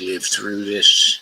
live through this.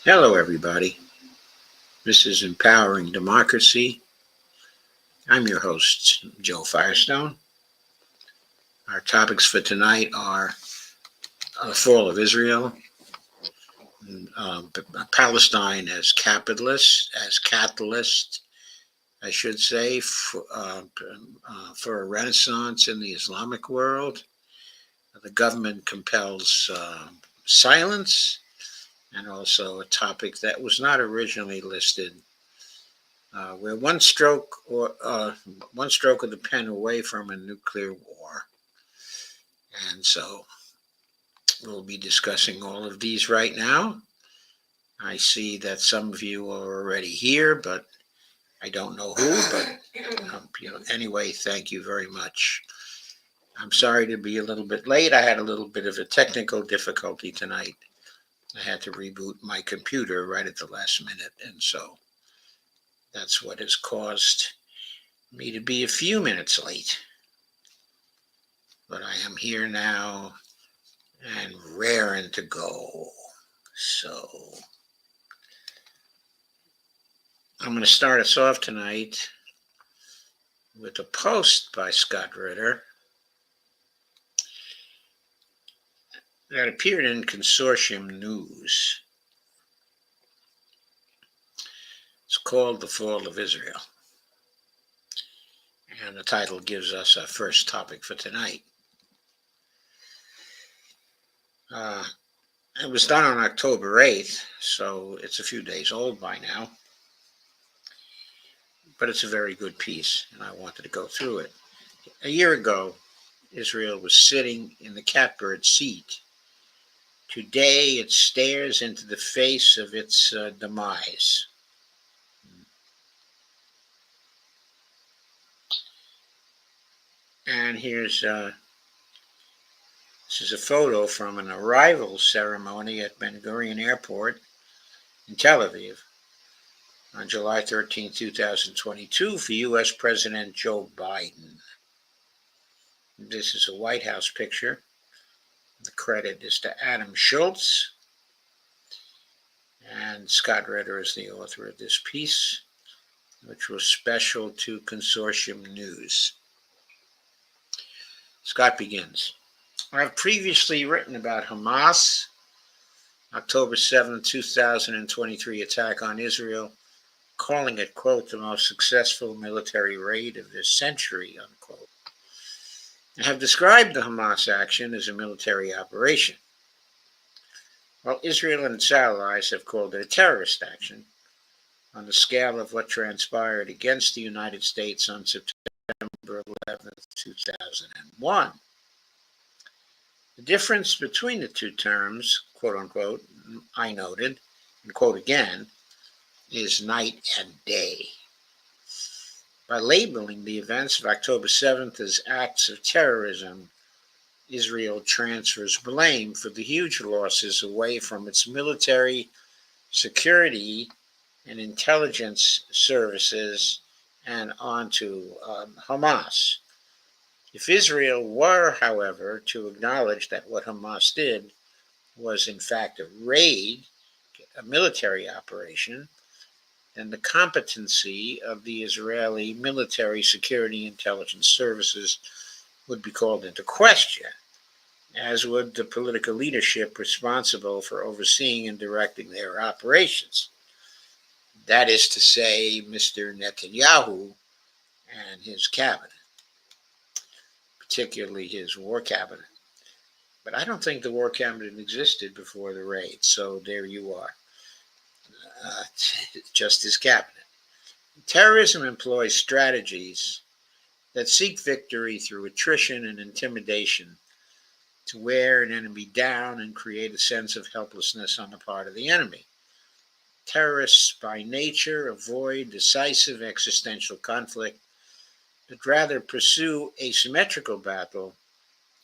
Hello, everybody. This is Empowering Democracy. I'm your host, Joe Firestone. Our topics for tonight are the fall of Israel, Palestine as catalyst, I should say, for a renaissance in the Islamic world. The government compels silence, and also a topic that was not originally listed. We're one stroke of the pen away from a nuclear war. And so we'll be discussing all of these right now. I see that some of you are already here, but I don't know who, but anyway, thank you very much. I'm sorry to be a little bit late. I had a little bit of a technical difficulty tonight. I had to reboot my computer right at the last minute, and so that's what has caused me to be a few minutes late. But I am here now and raring to go. So I'm going to start us off tonight with a post by Scott Ritter that appeared in Consortium News. It's called The Fall of Israel. And the title gives us our first topic for tonight. It was done on October 8th, so it's a few days old by now. But it's a very good piece, and I wanted to go through it. A year ago, Israel was sitting in the catbird seat. Today, it stares into the face of its demise. And here's this is a photo from an arrival ceremony at Ben Gurion Airport in Tel Aviv on July 13, 2022 for U.S. President Joe Biden. This is a White House picture. The credit is to Adam Schultz. And Scott Ritter is the author of this piece, which was special to Consortium News. Scott begins. I've previously written about Hamas, October 7, 2023 attack on Israel, calling it, quote, the most successful military raid of this century, unquote. I have described the Hamas action as a military operation, while Israel and its allies have called it a terrorist action on the scale of what transpired against the United States on September 11, 2001. The difference between the two terms, quote unquote, I noted, and quote again, is night and day. By labeling the events of October 7th as acts of terrorism, Israel transfers blame for the huge losses away from its military, security, and intelligence services and onto Hamas. If Israel were, however, to acknowledge that what Hamas did was in fact a raid, a military operation, then the competency of the Israeli military security intelligence services would be called into question, as would the political leadership responsible for overseeing and directing their operations. That is to say, Mr. Netanyahu and his cabinet, particularly his war cabinet. But I don't think the war cabinet existed before the raid, so there you are, uh, just his cabinet. Terrorism employs strategies that seek victory through attrition and intimidation to wear an enemy down and create a sense of helplessness on the part of the enemy. Terrorists, by nature, avoid decisive existential conflict, but rather pursue asymmetrical battle,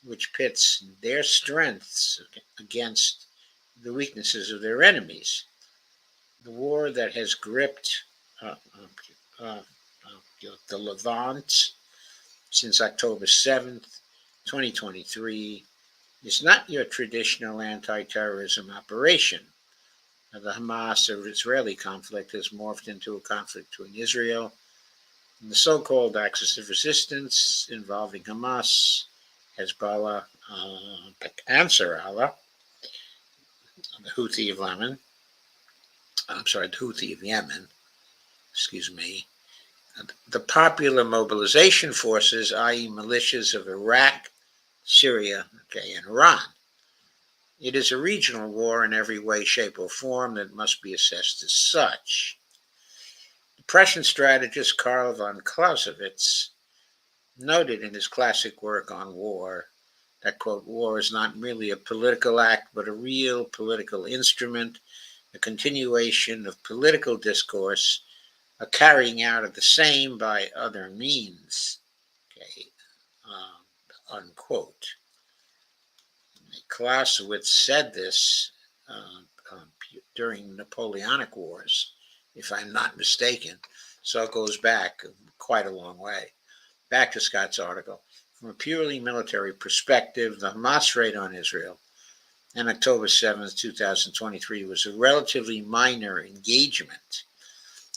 which pits their strengths against the weaknesses of their enemies. The war that has gripped uh, uh, uh, the Levant since October 7th, 2023, is not your traditional anti-terrorism operation. The Hamas-Israeli conflict has morphed into a conflict between Israel and the so-called axis of resistance involving Hamas, Hezbollah, Ansar Allah, the Houthi of Yemen. The Houthi of Yemen. Excuse me. The popular mobilization forces, i.e., militias of Iraq, Syria, and Iran. It is a regional war in every way, shape, or form that must be assessed as such. The Prussian strategist Karl von Clausewitz noted in his classic work on war that, quote, war is not merely a political act, but a real political instrument, a continuation of political discourse, a carrying out of the same by other means, unquote. Clausewitz said this during Napoleonic Wars, if I'm not mistaken, so it goes back quite a long way. Back to Scott's article. From a purely military perspective, the Hamas raid on Israel on October 7th, 2023 was a relatively minor engagement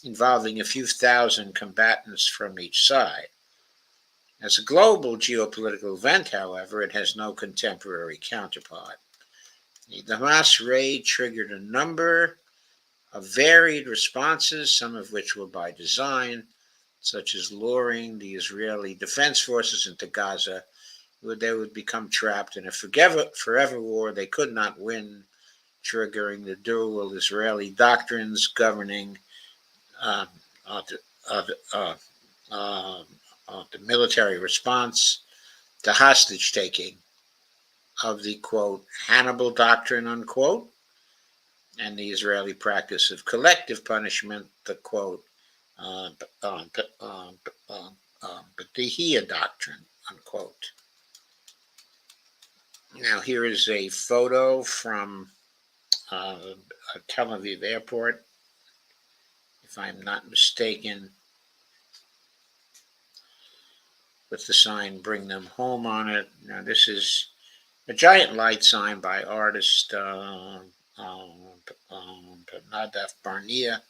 involving a few thousand combatants from each side. As a global geopolitical event, however, it has no contemporary counterpart. The Hamas raid triggered a number of varied responses, some of which were by design, such as luring the Israeli Defense Forces into Gaza, where they would become trapped in a forever war they could not win, triggering the dual Israeli doctrines governing the military response to hostage taking of the, quote, Hannibal Doctrine, unquote, and the Israeli practice of collective punishment, the, quote, Badihia Doctrine, unquote. Now, here is a photo from Tel Aviv airport, if I'm not mistaken, with the sign "Bring Them Home" on it. Now, this is a giant light sign by artist Nadav Barnea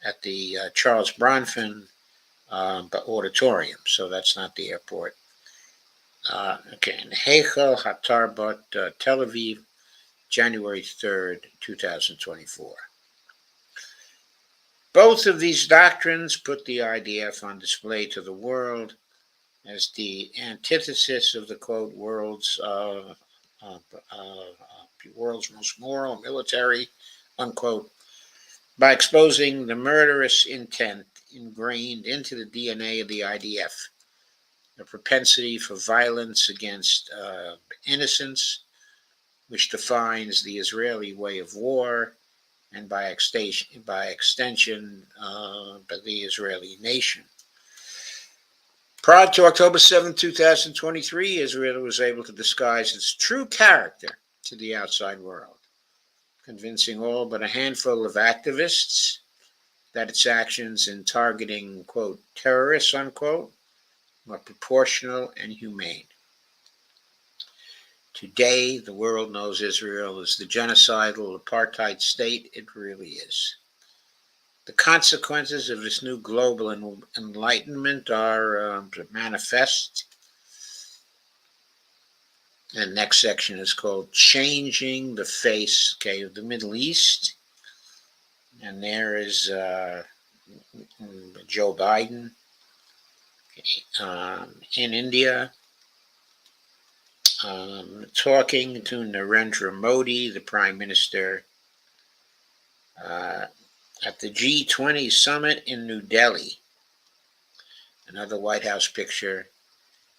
at the Charles Bronfman Auditorium. So that's not the airport. In Heichel Hatarbot, Tel Aviv, January 3rd, 2024. Both of these doctrines put the IDF on display to the world as the antithesis of the, quote, world's most moral military, unquote, by exposing the murderous intent ingrained into the DNA of the IDF, the propensity for violence against innocents, which defines the Israeli way of war, and by extension, the Israeli nation. Prior to October 7, 2023, Israel was able to disguise its true character to the outside world, convincing all but a handful of activists that its actions in targeting, quote, terrorists, unquote, were proportional and humane. Today, the world knows Israel as the genocidal apartheid state it really is. The consequences of this new global enlightenment are manifest. The next section is called Changing the Face, of the Middle East. And there is Joe Biden in India talking to Narendra Modi, the Prime Minister, at the G20 summit in New Delhi. Another White House picture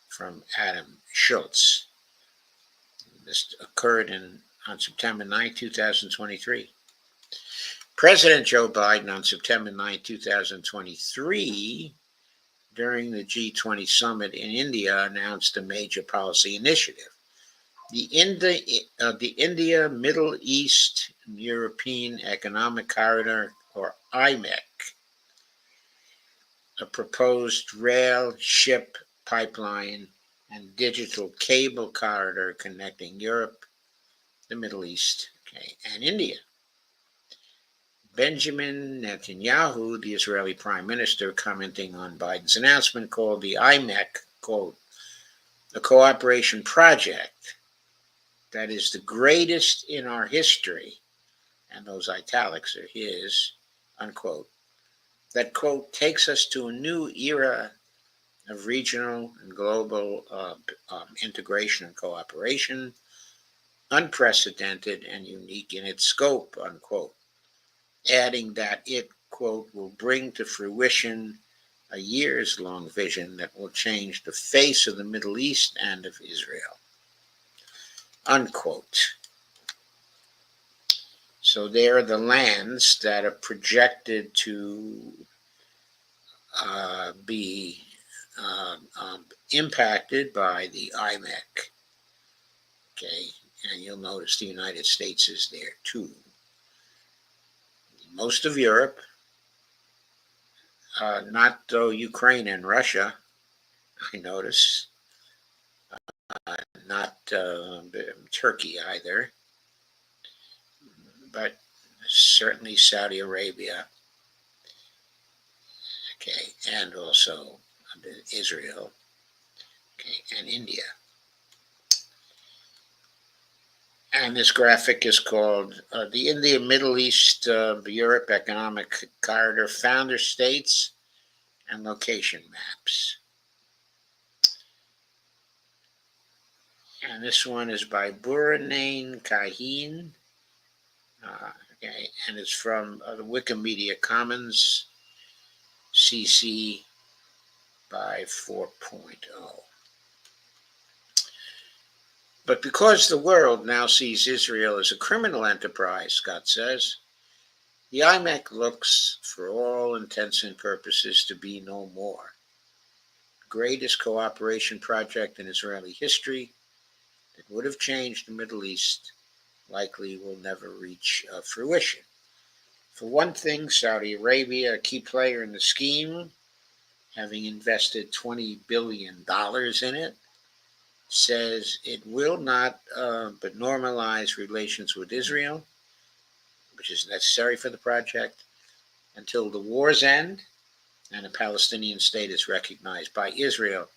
from Adam Schultz. This occurred on September 9, 2023. President Joe Biden on September 9, 2023, during the G20 summit in India, announced a major policy initiative. The India, Middle East, European Economic Corridor, or IMEC, a proposed rail, ship, pipeline, and digital cable corridor connecting Europe, the Middle East, and India. Benjamin Netanyahu, the Israeli Prime Minister, commenting on Biden's announcement, called the IMEC, quote, a cooperation project that is the greatest in our history, and those italics are his, unquote, that, quote, takes us to a new era of regional and global integration and cooperation, unprecedented and unique in its scope, unquote, adding that it, quote, will bring to fruition a years-long vision that will change the face of the Middle East and of Israel, unquote. So there are the lands that are projected to be impacted by the IMEC, and you'll notice the United States is there too. Most of Europe, not though Ukraine and Russia, I notice, not Turkey either, but certainly Saudi Arabia, and also Israel, and India. And this graphic is called the India, Middle East, Europe Economic Corridor Founder States and Location Maps. And this one is by Burhanane Kahin, and it's from the Wikimedia Commons CC by 4.0. But because the world now sees Israel as a criminal enterprise, Scott says, the IMEC looks, for all intents and purposes, to be no more. The greatest cooperation project in Israeli history that would have changed the Middle East likely will never reach fruition. For one thing, Saudi Arabia, a key player in the scheme, having invested $20 billion in it, says it will not but normalize relations with Israel, which is necessary for the project, until the war's end and a Palestinian state is recognized by Israel,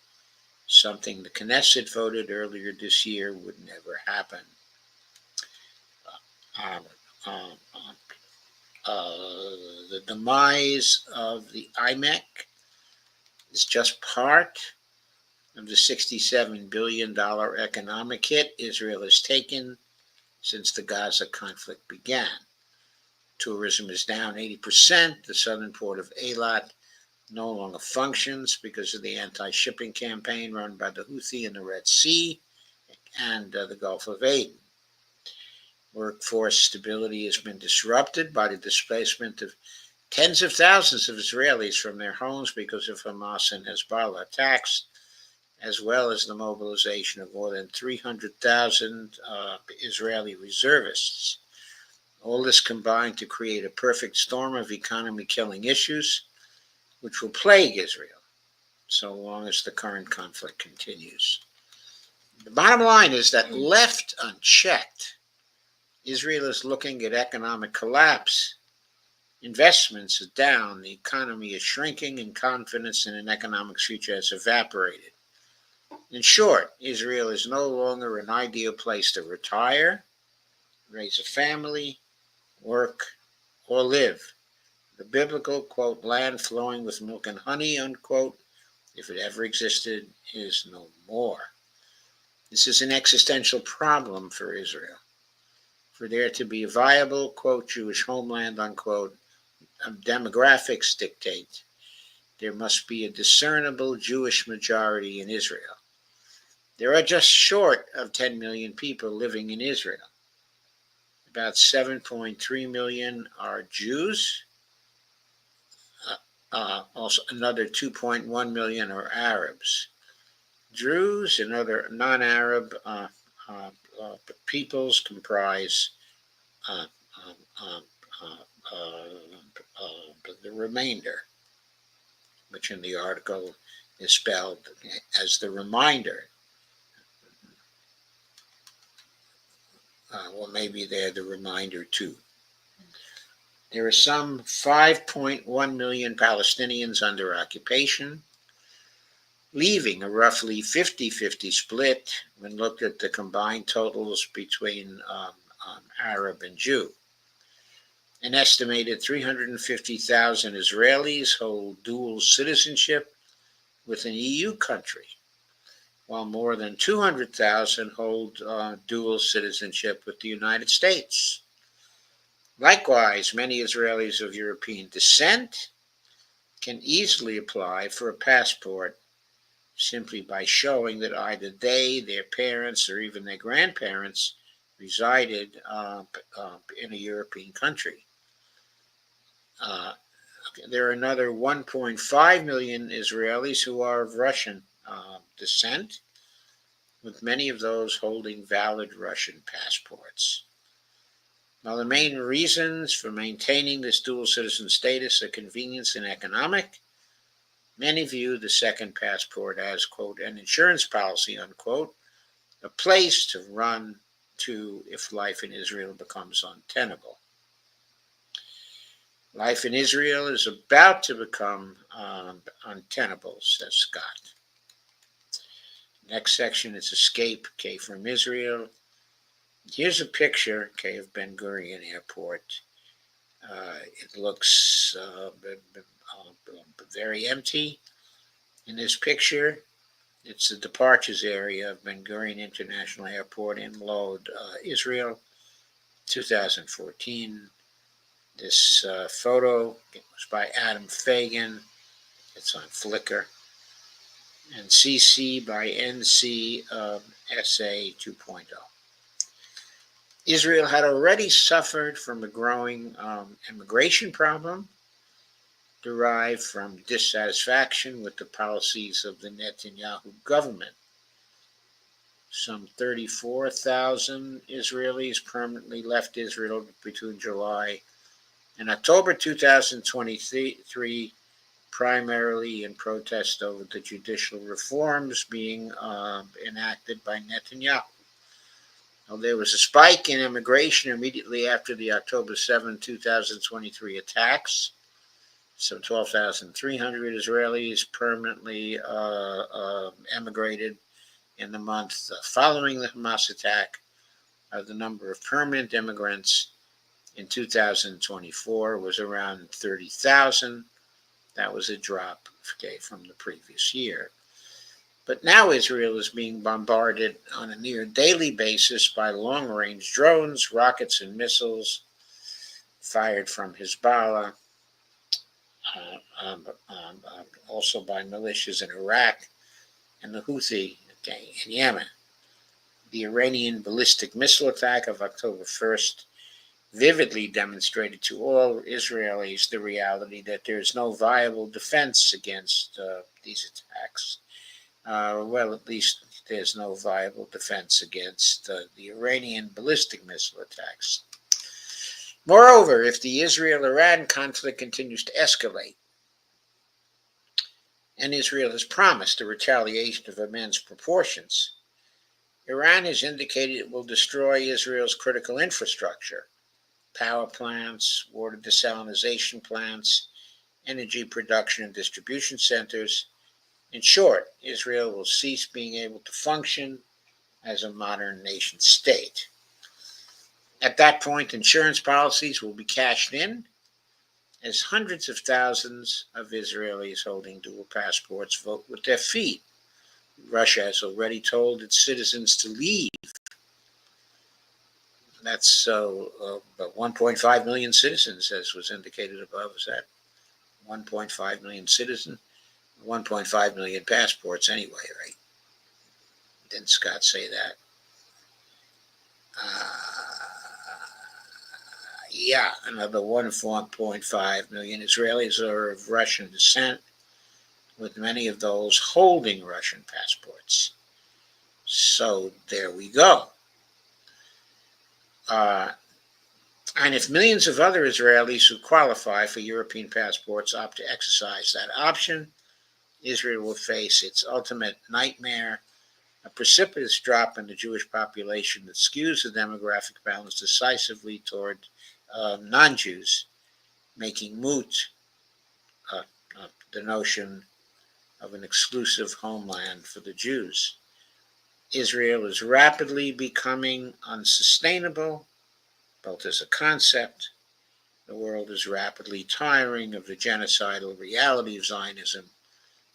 something the Knesset voted earlier this year would never happen. The demise of the IMEC is just part of the $67 billion economic hit Israel has taken since the Gaza conflict began. Tourism is down 80%. The southern port of Eilat no longer functions because of the anti-shipping campaign run by the Houthi in the Red Sea and the Gulf of Aden. Workforce stability has been disrupted by the displacement of tens of thousands of Israelis from their homes because of Hamas and Hezbollah attacks, as well as the mobilization of more than 300,000 Israeli reservists. All this combined to create a perfect storm of economy-killing issues, which will plague Israel so long as the current conflict continues. The bottom line is that left unchecked, Israel is looking at economic collapse. Investments are down, the economy is shrinking, and confidence in an economic future has evaporated. In short, Israel is no longer an ideal place to retire, raise a family, work, or live. The biblical, quote, land flowing with milk and honey, unquote, if it ever existed, is no more. This is an existential problem for Israel. For there to be a viable, quote, Jewish homeland, unquote, demographics dictate there must be a discernible Jewish majority in Israel. There are just short of 10 million people living in Israel. About 7.3 million are Jews. Also, another 2.1 million are Arabs. Druze and other non-Arab peoples comprise uh, um, uh, the remainder, which in the article is spelled as the reminder. Well, maybe they're the reminder too. There are some 5.1 million Palestinians under occupation, leaving a roughly 50-50 split when looked at the combined totals between Arab and Jew. An estimated 350,000 Israelis hold dual citizenship with an EU country, while more than 200,000 hold dual citizenship with the United States. Likewise, many Israelis of European descent can easily apply for a passport simply by showing that either they, their parents, or even their grandparents resided in a European country. There are another 1.5 million Israelis who are of Russian descent, with many of those holding valid Russian passports. Now, the main reasons for maintaining this dual citizen status are convenience and economic. Many view the second passport as, quote, an insurance policy, unquote, a place to run to if life in Israel becomes untenable. Life in Israel is about to become untenable, says Scott. Next section is escape, from Israel. Here's a picture, of Ben Gurion Airport. It looks very empty. In this picture, it's the departures area of Ben Gurion International Airport in Lod, Israel, 2014. This photo was by Adam Fagan. It's on Flickr. And CC by NC SA 2.0. Israel had already suffered from a growing immigration problem derived from dissatisfaction with the policies of the Netanyahu government. Some 34,000 Israelis permanently left Israel between July and October 2023, primarily in protest over the judicial reforms being enacted by Netanyahu. Well, there was a spike in immigration immediately after the October 7, 2023 attacks. Some 12,300 Israelis permanently emigrated in the month following the Hamas attack. The number of permanent immigrants in 2024 was around 30,000. That was a drop from the previous year. But now Israel is being bombarded on a near daily basis by long-range drones, rockets, and missiles fired from Hezbollah, also by militias in Iraq and the Houthi in Yemen. The Iranian ballistic missile attack of October 1st vividly demonstrated to all Israelis the reality that there is no viable defense against these attacks. Well, at least there's no viable defense against the Iranian ballistic missile attacks. Moreover, if the Israel-Iran conflict continues to escalate, and Israel has promised a retaliation of immense proportions, Iran has indicated it will destroy Israel's critical infrastructure, power plants, water desalination plants, energy production and distribution centers, In short, Israel will cease being able to function as a modern nation state. At that point, insurance policies will be cashed in as hundreds of thousands of Israelis holding dual passports vote with their feet. Russia has already told its citizens to leave. That's about 1.5 million citizens, as was indicated above. Is that 1.5 million citizens? 1.5 million passports, anyway, right? Didn't Scott say that? Yeah, another 1.5 million Israelis are of Russian descent, with many of those holding Russian passports. So there we go. And if millions of other Israelis who qualify for European passports opt to exercise that option, Israel will face its ultimate nightmare, a precipitous drop in the Jewish population that skews the demographic balance decisively toward non-Jews, making moot the notion of an exclusive homeland for the Jews. Israel is rapidly becoming unsustainable, both as a concept. The world is rapidly tiring of the genocidal reality of Zionism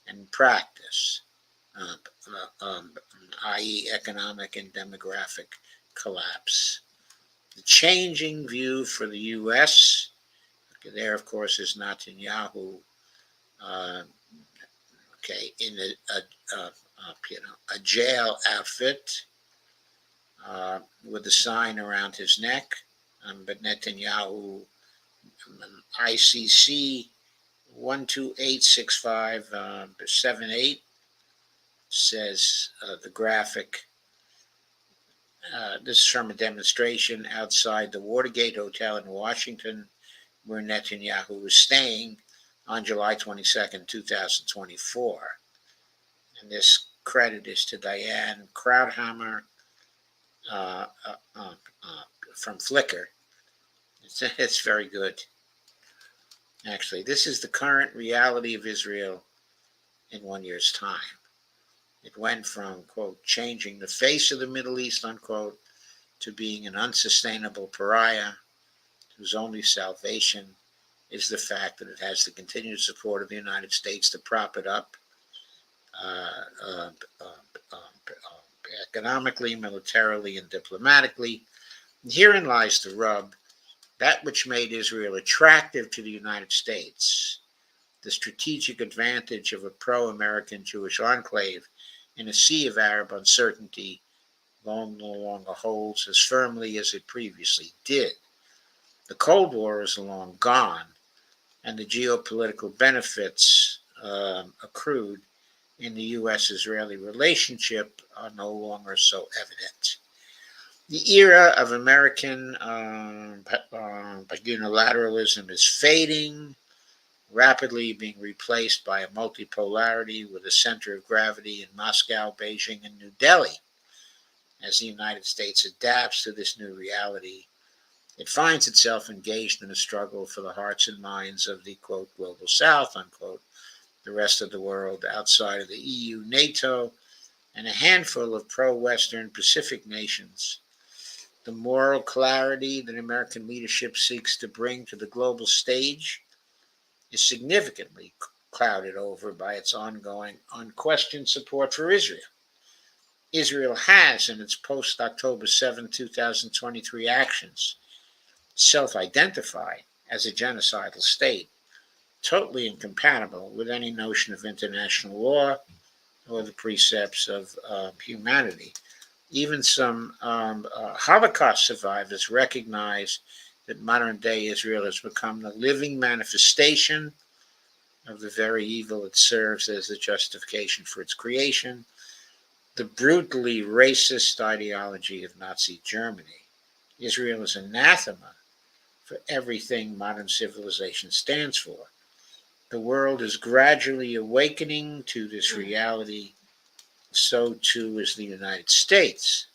and practice, i.e., economic and demographic collapse. The changing view for the U.S., there, of course, is Netanyahu, in a jail outfit with a sign around his neck, but Netanyahu, ICC 1286578 says the graphic. This is from a demonstration outside the Watergate Hotel in Washington, where Netanyahu was staying on July 22nd, 2024. And this credit is to Diane Krauthammer from Flickr. It's very good. Actually, this is the current reality of Israel in 1 year's time. It went from, quote, changing the face of the Middle East, unquote, to being an unsustainable pariah whose only salvation is the fact that it has the continued support of the United States to prop it up economically, militarily, and diplomatically. And herein lies the rub. That which made Israel attractive to the United States, the strategic advantage of a pro-American Jewish enclave in a sea of Arab uncertainty, no longer holds as firmly as it previously did. The Cold War is long gone, and the geopolitical benefits accrued in the U.S.-Israeli relationship are no longer so evident. The era of American unilateralism is fading, rapidly being replaced by a multipolarity with a center of gravity in Moscow, Beijing, and New Delhi. As the United States adapts to this new reality, it finds itself engaged in a struggle for the hearts and minds of the, quote, global South, unquote, the rest of the world outside of the EU, NATO, and a handful of pro-Western Pacific nations. The moral clarity that American leadership seeks to bring to the global stage is significantly clouded over by its ongoing, unquestioned support for Israel. Israel has, in its post-October 7, 2023 actions, self-identified as a genocidal state, totally incompatible with any notion of international law or the precepts of humanity. Even some Holocaust survivors recognize that modern-day Israel has become the living manifestation of the very evil it serves as the justification for its creation, the brutally racist ideology of Nazi Germany. Israel is anathema for everything modern civilization stands for. The world is gradually awakening to this reality. So too is the United States.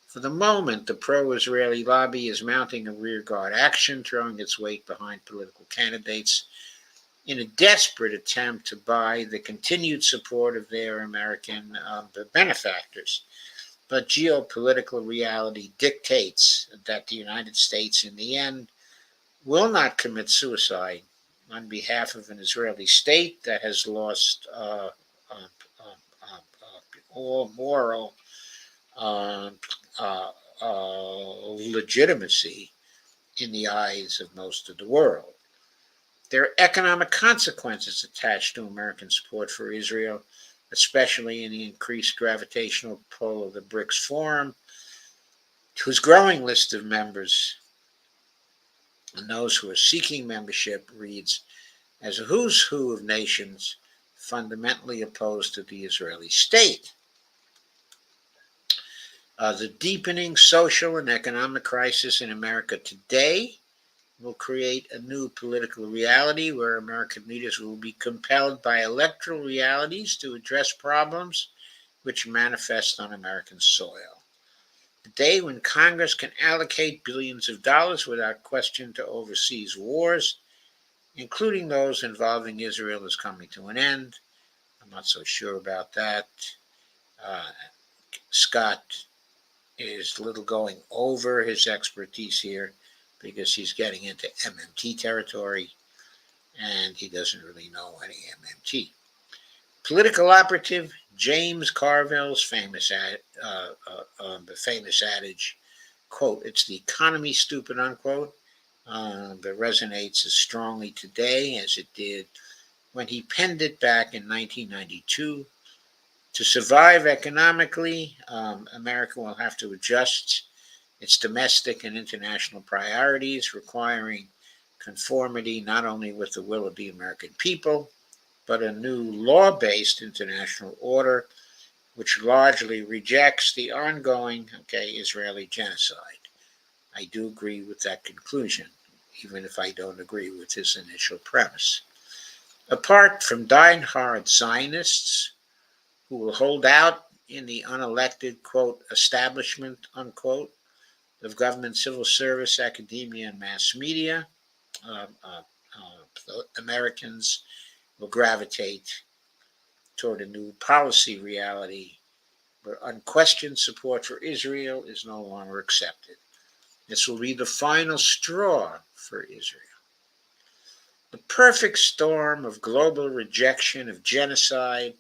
For the moment, the pro-Israeli lobby is mounting a rearguard action, throwing its weight behind political candidates in a desperate attempt to buy the continued support of their American benefactors. But geopolitical reality dictates that the United States, in the end, will not commit suicide on behalf of an Israeli state that has lost all moral uh, uh, legitimacy in the eyes of most of the world. There are economic consequences attached to American support for Israel, especially in the increased gravitational pull of the BRICS Forum, whose growing list of members and those who are seeking membership reads as a who's who of nations fundamentally opposed to the Israeli state. The deepening social and economic crisis in America today will create a new political reality where American leaders will be compelled by electoral realities to address problems which manifest on American soil. The day when Congress can allocate billions of dollars without question to overseas wars, including those involving Israel, is coming to an end. I'm not so sure about that. Uh, Scott is a little going over his expertise here because he's getting into MMT territory and he doesn't really know any MMT. Political operative James Carville's famous adage, quote, "It's the economy, stupid," unquote, that resonates as strongly today as it did when he penned it back in 1992. To survive economically, America will have to adjust its domestic and international priorities, requiring conformity not only with the will of the American people, but a new law-based international order which largely rejects the ongoing, Israeli genocide. I do agree with that conclusion, even if I don't agree with his initial premise. Apart from die-hard Zionists who will hold out in the unelected, quote, establishment, unquote, of government, civil service, academia, and mass media, Americans will gravitate toward a new policy reality where unquestioned support for Israel is no longer accepted. This will be the final straw for Israel. The perfect storm of global rejection of genocide,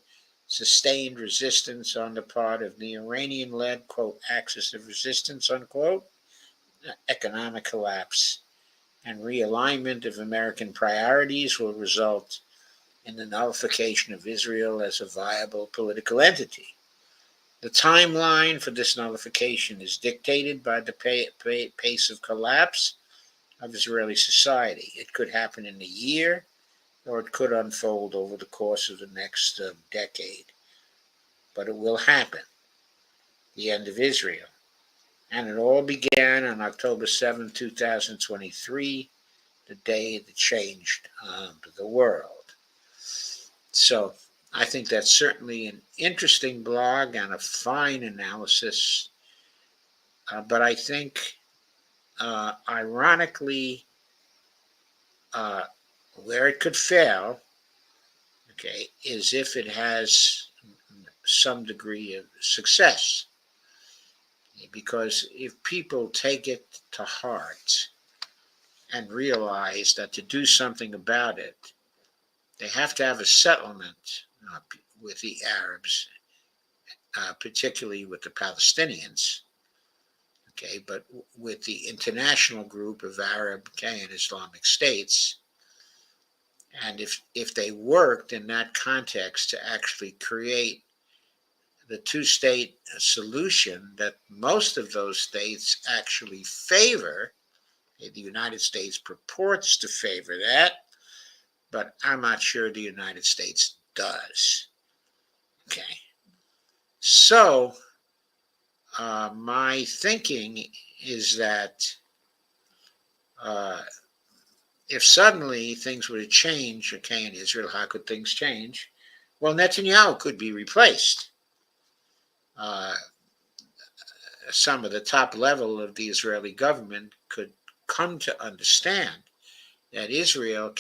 sustained resistance on the part of the Iranian-led, quote, axis of resistance, unquote, economic collapse, and realignment of American priorities will result in the nullification of Israel as a viable political entity. The timeline for this nullification is dictated by the pace of collapse of Israeli society. It could happen in a year, or it could unfold over the course of the next decade. But it will happen, the end of Israel. And it all began on October 7, 2023, the day that changed the world. So I think that's certainly an interesting blog and a fine analysis. But I think, ironically, where it could fail, is if it has some degree of success. Because if people take it to heart and realize that to do something about it, they have to have a settlement with the Arabs, particularly with the Palestinians, but with the international group of Arab, and Islamic states. And if they worked in that context to actually create the two-state solution that most of those states actually favor, the United States purports to favor that, but I'm not sure the United States does. So my thinking is that if suddenly things were to change, in Israel, how could things change? Well, Netanyahu could be replaced. Some of the top level of the Israeli government could come to understand that Israel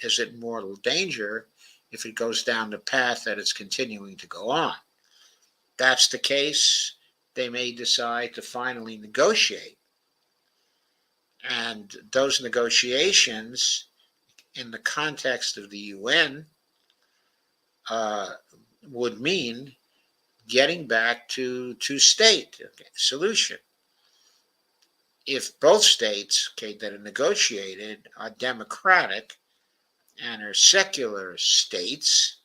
is in mortal danger if it goes down the path that it's continuing to go on. That's the case, they may decide to finally negotiate. And those negotiations, in the context of the UN, would mean getting back to two-state solution. If both states that are negotiated are democratic and are secular states,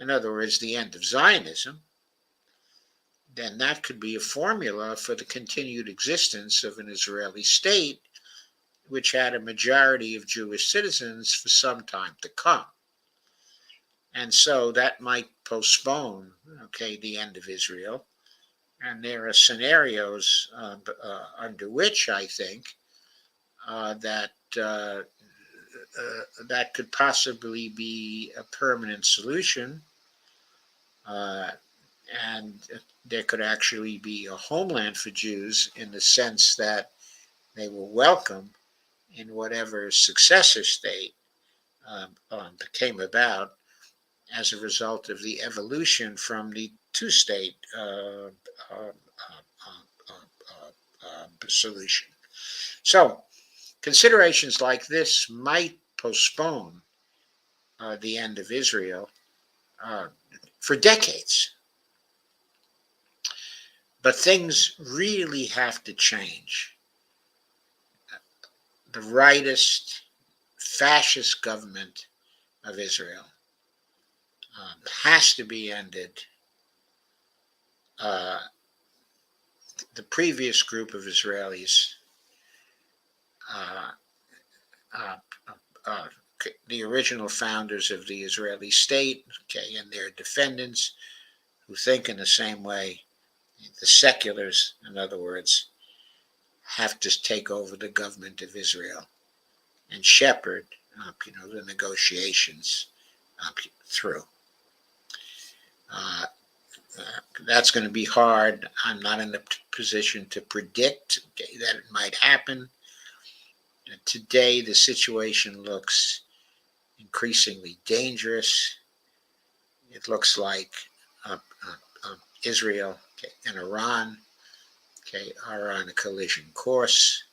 in other words, the end of Zionism, then that could be a formula for the continued existence of an Israeli state, which had a majority of Jewish citizens for some time to come. And so that might postpone, the end of Israel. And there are scenarios under which I think that that could possibly be a permanent solution, and there could actually be a homeland for Jews in the sense that they were welcome in whatever successor state came about as a result of the evolution from the two-state solution. So considerations like this might postpone the end of Israel for decades. But things really have to change. The rightist, fascist government of Israel has to be ended. The previous group of Israelis, the original founders of the Israeli state, and their defendants who think in the same way, the seculars, in other words, have to take over the government of Israel and shepherd, the negotiations through. That's going to be hard. I'm not in a position to predict that it might happen. Today, the situation looks increasingly dangerous. It looks like Israel and Iran are on a collision course.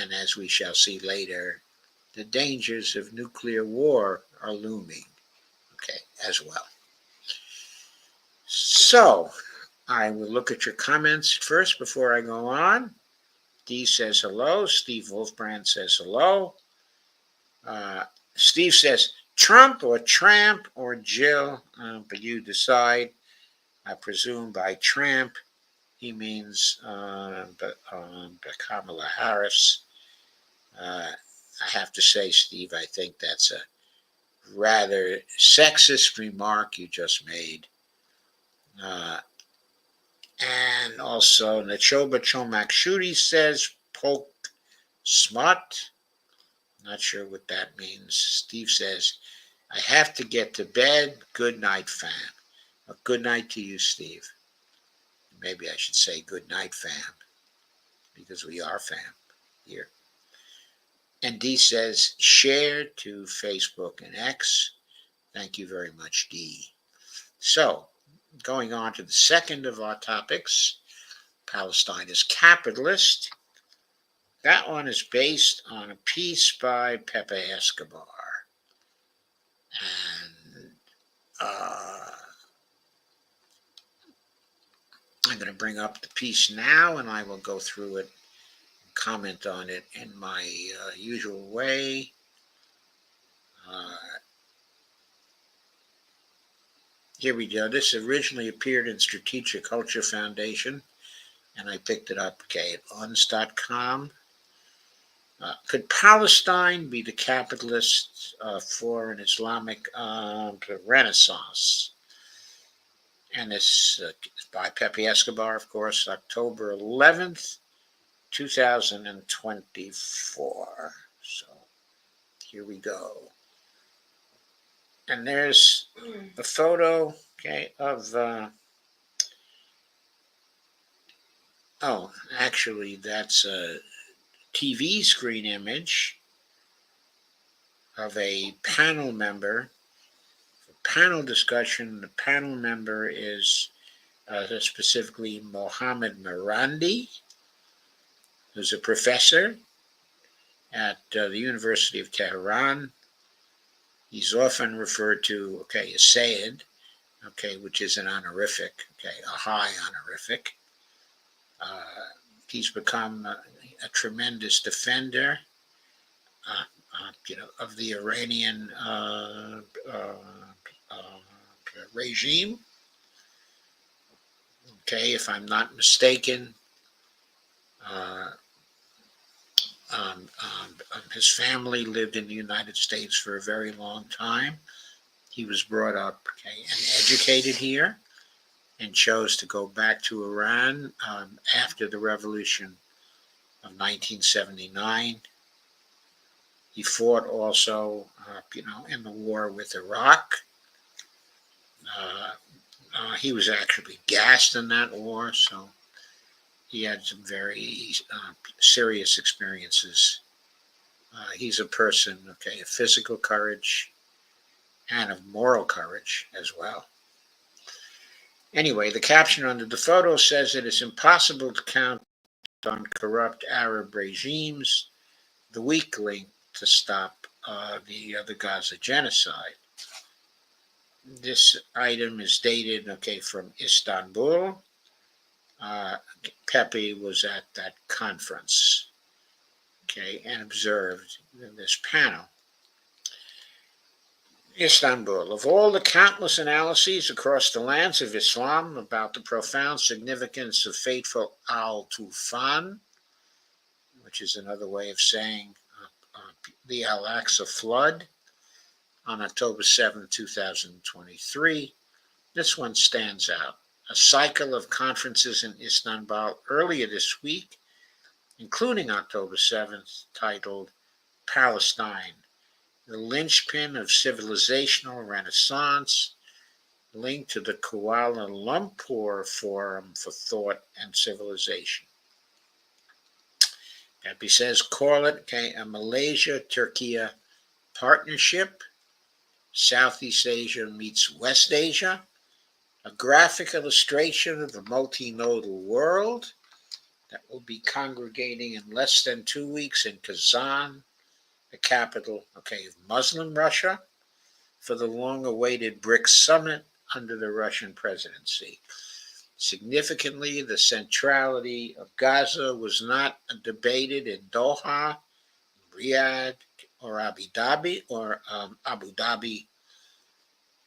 And as we shall see later, the dangers of nuclear war are looming, as well. So, I will look at your comments first before I go on. Dee says hello. Steve Wolfbrand says hello. Steve says, Trump or Tramp or Jill, but you decide. I presume by Tramp he means Kamala Harris. I have to say, Steve, I think that's a rather sexist remark you just made. And also, Nachoba Chomak Shooty says, poke smut. Not sure what that means. Steve says, I have to get to bed. Good night, fam. Well, good night to you, Steve. Maybe I should say good night, fam, because we are fam here. And Dee says, share to Facebook and X. Thank you very much, Dee. So, going on to the second of our topics, Palestine is capitalist. That one is based on a piece by Pepe Escobar. And I'm going to bring up the piece now, and I will go through it and comment on it in my usual way. Here we go. This originally appeared in Strategic Culture Foundation, and I picked it up at uns.com. Could Palestine be the catalyst for an Islamic Renaissance? And this is by Pepe Escobar, of course, October 11th, 2024. So here we go. And there's a photo, of, actually, that's TV screen image of a panel member, panel discussion. The panel member is specifically Mohammed Marandi, who's a professor at the University of Tehran. He's often referred to, as Sayed, which is an honorific, a high honorific. He's become a tremendous defender, of the Iranian regime. If I'm not mistaken, his family lived in the United States for a very long time. He was brought up, and educated here, and chose to go back to Iran after the revolution of 1979. He fought also, in the war with Iraq. He was actually gassed in that war, so he had some very serious experiences. He's a person, of physical courage and of moral courage as well. Anyway, the caption under the photo says it is impossible to count on corrupt Arab regimes, the weak link to stop the Gaza genocide. This item is dated, from Istanbul. Pepe was at that conference, and observed this panel. Istanbul. Of all the countless analyses across the lands of Islam about the profound significance of fateful Al-Tufan, which is another way of saying the Al-Aqsa flood on October 7, 2023, this one stands out. A cycle of conferences in Istanbul earlier this week, including October 7th, titled Palestine, the linchpin of civilizational renaissance, linked to the Kuala Lumpur Forum for Thought and Civilization. Pepe says, call it a Malaysia-Turkey partnership. Southeast Asia meets West Asia. A graphic illustration of the multinodal world that will be congregating in less than 2 weeks in Kazan, the capital, of Muslim Russia, for the long-awaited BRICS summit under the Russian presidency. Significantly, the centrality of Gaza was not debated in Doha, Riyadh, or Abu Dhabi,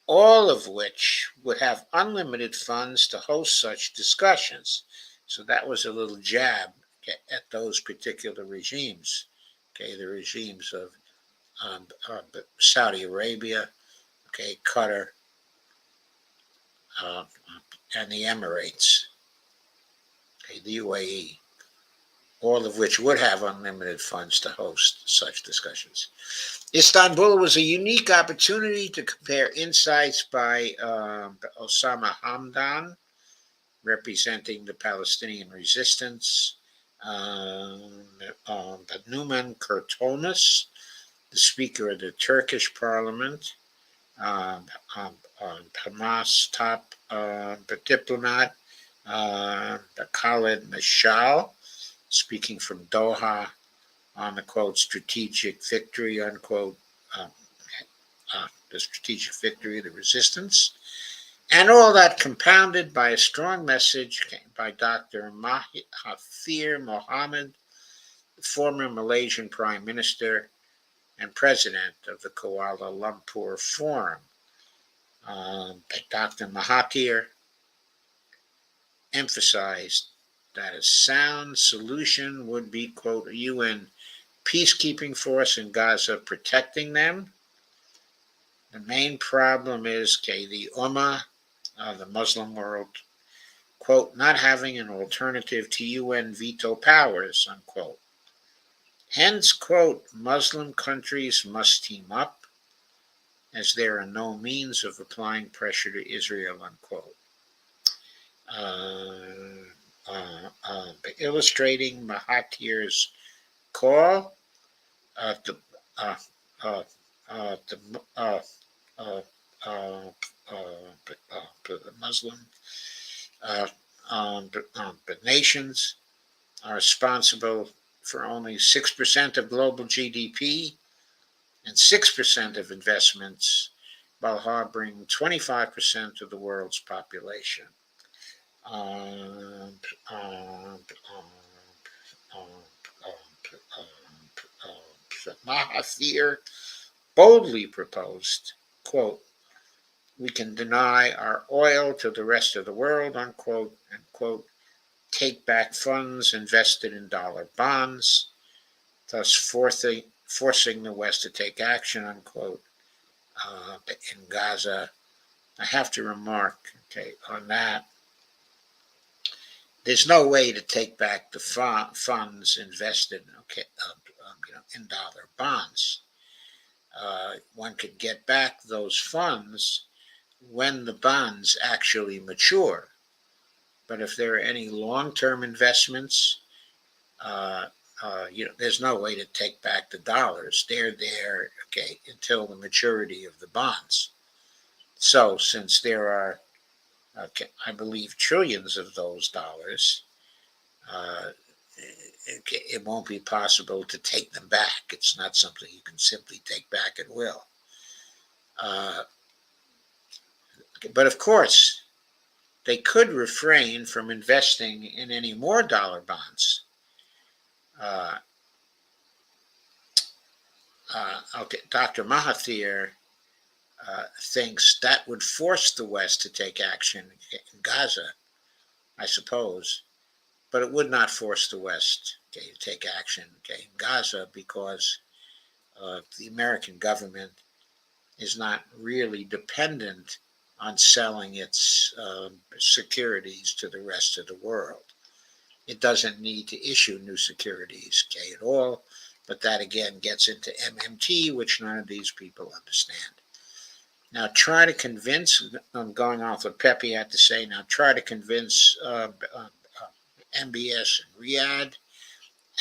all of which would have unlimited funds to host such discussions. So that was a little jab at those particular regimes. The regimes of Saudi Arabia, Qatar, and the Emirates, the UAE, all of which would have unlimited funds to host such discussions. Istanbul was a unique opportunity to compare insights by Osama Hamdan, representing the Palestinian resistance, Numan Kurtulmus, the Speaker of the Turkish Parliament, Hamas top diplomat, Khalid Mashal, speaking from Doha on the quote strategic victory, unquote, the strategic victory of the resistance. And all that compounded by a strong message by Dr. Mahathir Mohamad, the former Malaysian Prime Minister and President of the Kuala Lumpur Forum. Dr. Mahathir emphasized that a sound solution would be, quote, a UN peacekeeping force in Gaza protecting them. The main problem is, the Ummah, the Muslim world, quote, not having an alternative to UN veto powers, unquote. Hence, quote, Muslim countries must team up as there are no means of applying pressure to Israel, unquote. Illustrating Mahathir's call the uh, uh, the uh, uh, Muslim uh, but nations are responsible for only 6% of global GDP and 6% of investments, while harboring 25% of the world's population. Um, um, Mahathir boldly proposed, quote, we can deny our oil to the rest of the world, unquote, and, quote, take back funds invested in dollar bonds, thus forcing the West to take action, unquote, in Gaza. I have to remark, okay, on that, there's no way to take back the funds invested, okay, in dollar bonds. One could get back those funds when the bonds actually mature. But if there are any long-term investments, uh, there's no way to take back the dollars. They're there, okay, until the maturity of the bonds. So, since there are, okay, I believe, trillions of those dollars, uh, it won't be possible to take them back. It's not something you can simply take back at will. Uh, but of course, they could refrain from investing in any more dollar bonds. Uh, okay, Dr. Mahathir thinks that would force the West to take action in Gaza, I suppose, but it would not force the West, okay, to take action, okay, in Gaza, because the American government is not really dependent on selling its securities to the rest of the world. It doesn't need to issue new securities, okay, at all. But that again gets into MMT, which none of these people understand. Now, try to convince, I'm going off what Pepe had to say, now try to convince MBS in Riyadh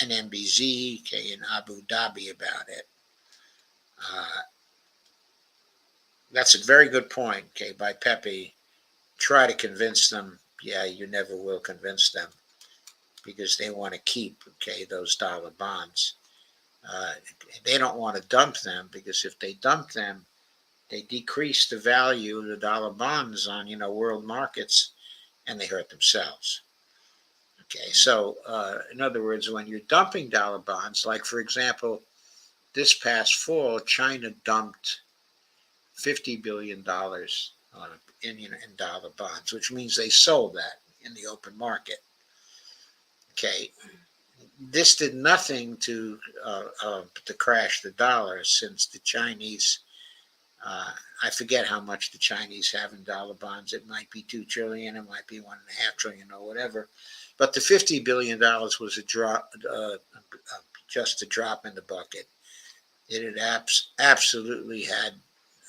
and MBZ, okay, in Abu Dhabi about it. Uh, that's a very good point, okay, by Pepe. Try to convince them. Yeah, you never will convince them because they want to keep, okay, those dollar bonds. Uh, they don't want to dump them because if they dump them, they decrease the value of the dollar bonds on, world markets, and they hurt themselves. Okay, so in other words, when you're dumping dollar bonds, like for example, this past fall, China dumped $50 billion in dollar bonds, which means they sold that in the open market. Okay, this did nothing to crash the dollar, since the Chinese, I forget how much the Chinese have in dollar bonds. It might be 2 trillion, it might be 1.5 trillion, or whatever. But the $50 billion was a drop, just a drop in the bucket. It had absolutely had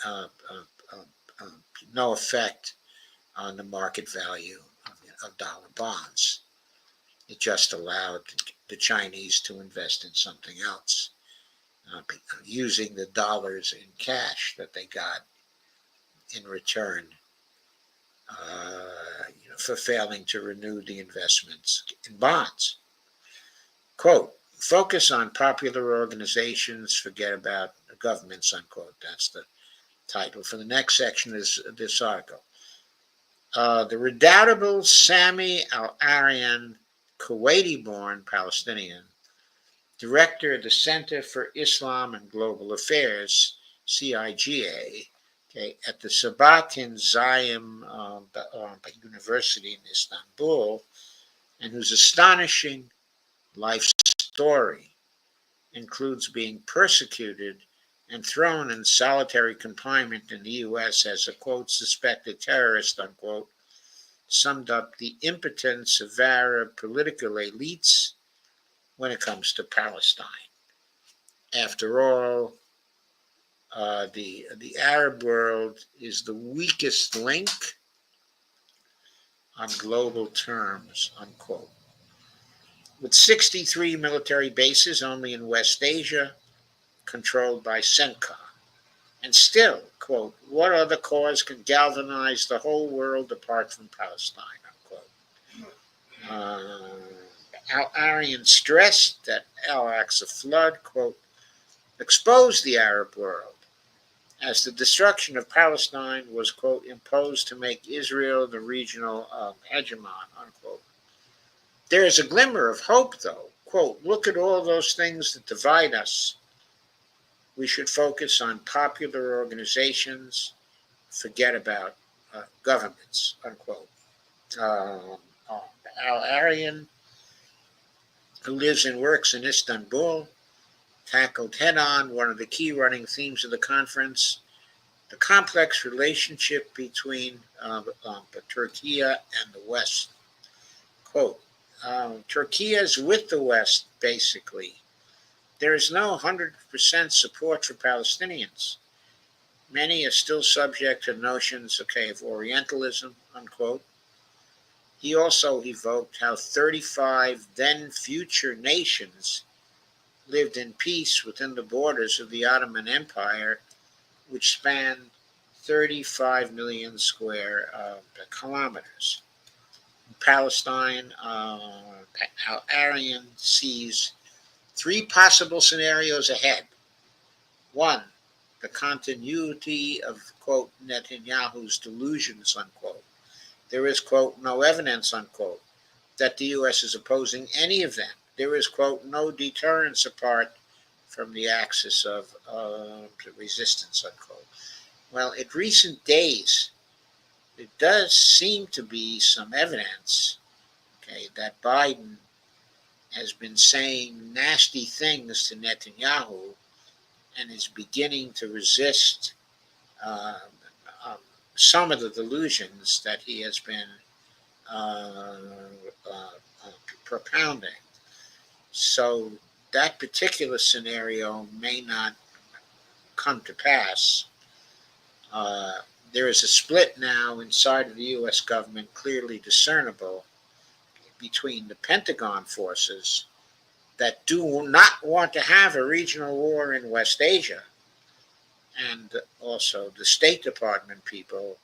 uh, uh, uh, uh, no effect on the market value of dollar bonds. It just allowed the Chinese to invest in something else, using the dollars in cash that they got in return for failing to renew the investments in bonds. Quote, focus on popular organizations, forget about governments, unquote. That's the title for the next section of this article. The redoubtable Sami al-Arian, Kuwaiti-born Palestinian, director of the Center for Islam and Global Affairs, CIGA, okay, at the Sabahattin Zaim University in Istanbul, and whose astonishing life story includes being persecuted and thrown in solitary confinement in the U.S. as a, quote, suspected terrorist, unquote, summed up the impotence of Arab political elites when it comes to Palestine. After all, the Arab world is the weakest link on global terms, unquote. with 63 military bases only in West Asia, controlled by CENTCOM. And still, quote, what other cause can galvanize the whole world apart from Palestine, unquote. Al-Arian stressed that Al-Aqsa flood, quote, exposed the Arab world as the destruction of Palestine was, quote, imposed to make Israel the regional hegemon, unquote. There is a glimmer of hope, though. Quote, look at all those things that divide us. We should focus on popular organizations, forget about governments, unquote. Al-Arian, who lives and works in Istanbul, tackled head-on one of the key running themes of the conference, the complex relationship between Turkey and the West. Quote, Turkey is with the West, basically. There is no 100% support for Palestinians. Many are still subject to notions, of Orientalism, unquote. He also evoked how 35 then future nations lived in peace within the borders of the Ottoman Empire, which spanned 35 million square kilometers. Palestine, Al-Arian sees three possible scenarios ahead. One, the continuity of, quote, Netanyahu's delusions, unquote. There is, quote, no evidence, unquote, that the U.S. is opposing any of them. There is, quote, no deterrence apart from the axis of resistance, unquote. Well, in recent days, there does seem to be some evidence, that Biden has been saying nasty things to Netanyahu and is beginning to resist uh, um, some of the delusions that he has been uh, propounding. So that particular scenario may not come to pass. There is a split now inside of the U.S. government, clearly discernible, between the Pentagon forces that do not want to have a regional war in West Asia, and also the State Department people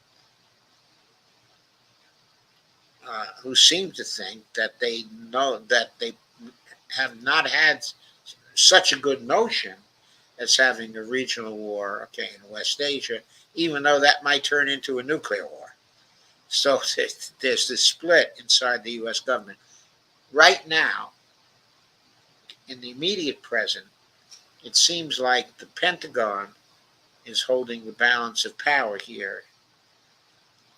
who seem to think that they know that they have not had such a good notion as having a regional war, in West Asia, even though that might turn into a nuclear war. So there's this split inside the U.S. government. Right now, in the immediate present, it seems like the Pentagon is holding the balance of power here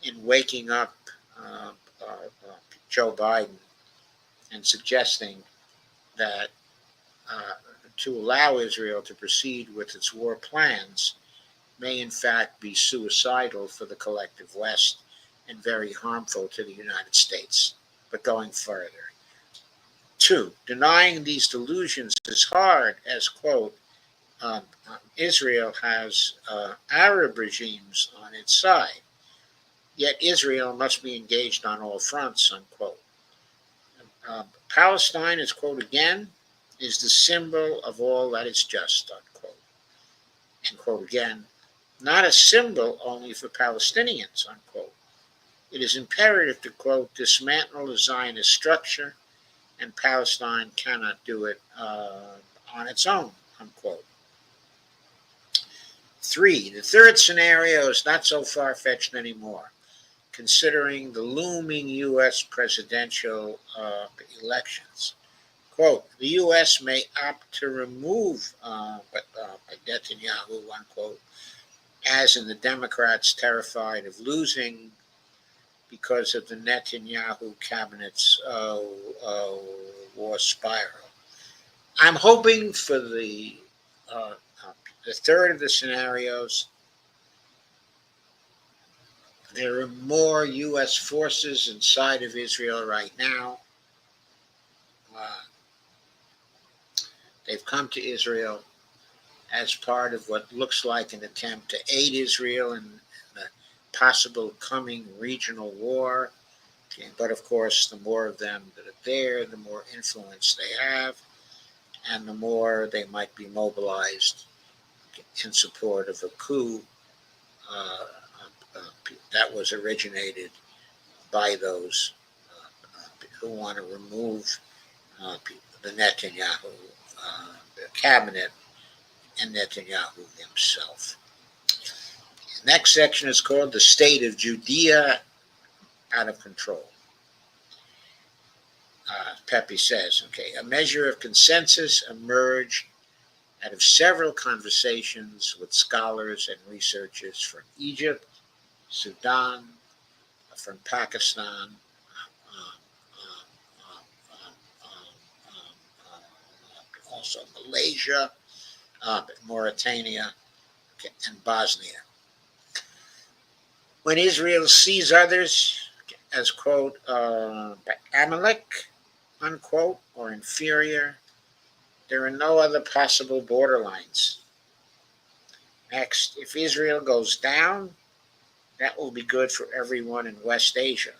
in waking up uh, Joe Biden and suggesting that to allow Israel to proceed with its war plans may in fact be suicidal for the collective West and very harmful to the United States. But going further. Two, denying these delusions is hard as, quote, Israel has Arab regimes on its side, yet Israel must be engaged on all fronts, unquote. Palestine is, quote, again, is the symbol of all that is just, unquote. And, quote, again, not a symbol only for Palestinians, unquote. It is imperative to, quote, dismantle the Zionist structure, and Palestine cannot do it on its own, unquote. Three, the third scenario is not so far-fetched anymore, considering the looming U.S. presidential elections. Quote, the U.S. may opt to remove Netanyahu, unquote, as in the Democrats terrified of losing because of the Netanyahu cabinet's war spiral. I'm hoping for the third of the scenarios. There are more U.S. forces inside of Israel right now. They've come to Israel as part of what looks like an attempt to aid Israel in the possible coming regional war. Okay, but of course, the more of them that are there, the more influence they have, and the more they might be mobilized in support of a coup uh, that was originated by those who want to remove the Netanyahu the cabinet and Netanyahu himself. The next section is called The State of Judea Out of Control. Pepe says, okay, a measure of consensus emerged out of several conversations with scholars and researchers from Egypt, Sudan, from Pakistan, also Malaysia, Mauritania, and Bosnia. When Israel sees others as, quote, Amalek, unquote, or inferior, there are no other possible borderlines. Next, if Israel goes down, that will be good for everyone in West Asia.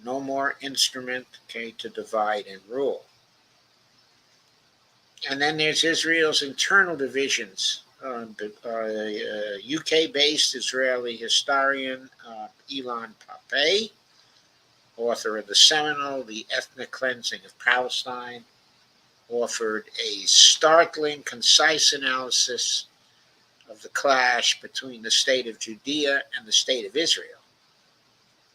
No more instrument, okay, to divide and rule. And then there's Israel's internal divisions. UK-based Israeli historian Ilan Pappé, author of the seminal The Ethnic Cleansing of Palestine, offered a startling, concise analysis of the clash between the state of Judea and the state of Israel,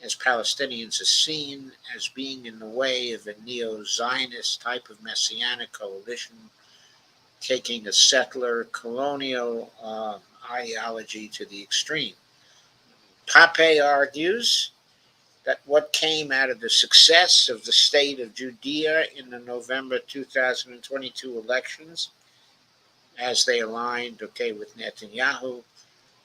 as Palestinians are seen as being in the way of a neo-Zionist type of messianic coalition, taking a settler colonial ideology to the extreme. Pape argues that what came out of the success of the state of Judea in the November 2022 elections, as they aligned, okay, with Netanyahu,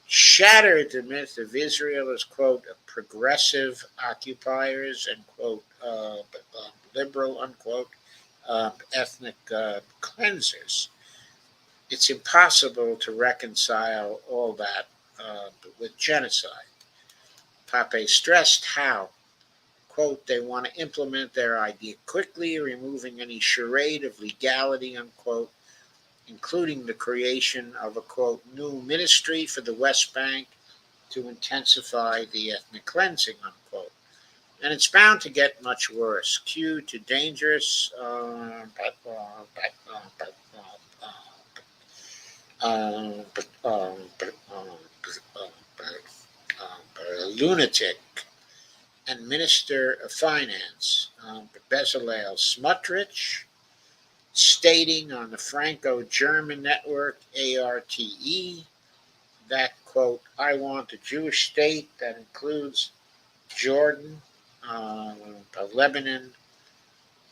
shattered the myth of Israel as, quote, progressive occupiers and, quote, liberal, unquote, ethnic cleansers. It's impossible to reconcile all that with genocide. Pape stressed how, quote, they want to implement their idea quickly, removing any charade of legality, unquote, including the creation of a, quote, new ministry for the West Bank to intensify the ethnic cleansing, unquote. And it's bound to get much worse. Cue to dangerous lunatic and Minister of Finance, Bezalel Smotrich, stating on the Franco-German network ARTE that, quote, I want a Jewish state that includes Jordan, Lebanon,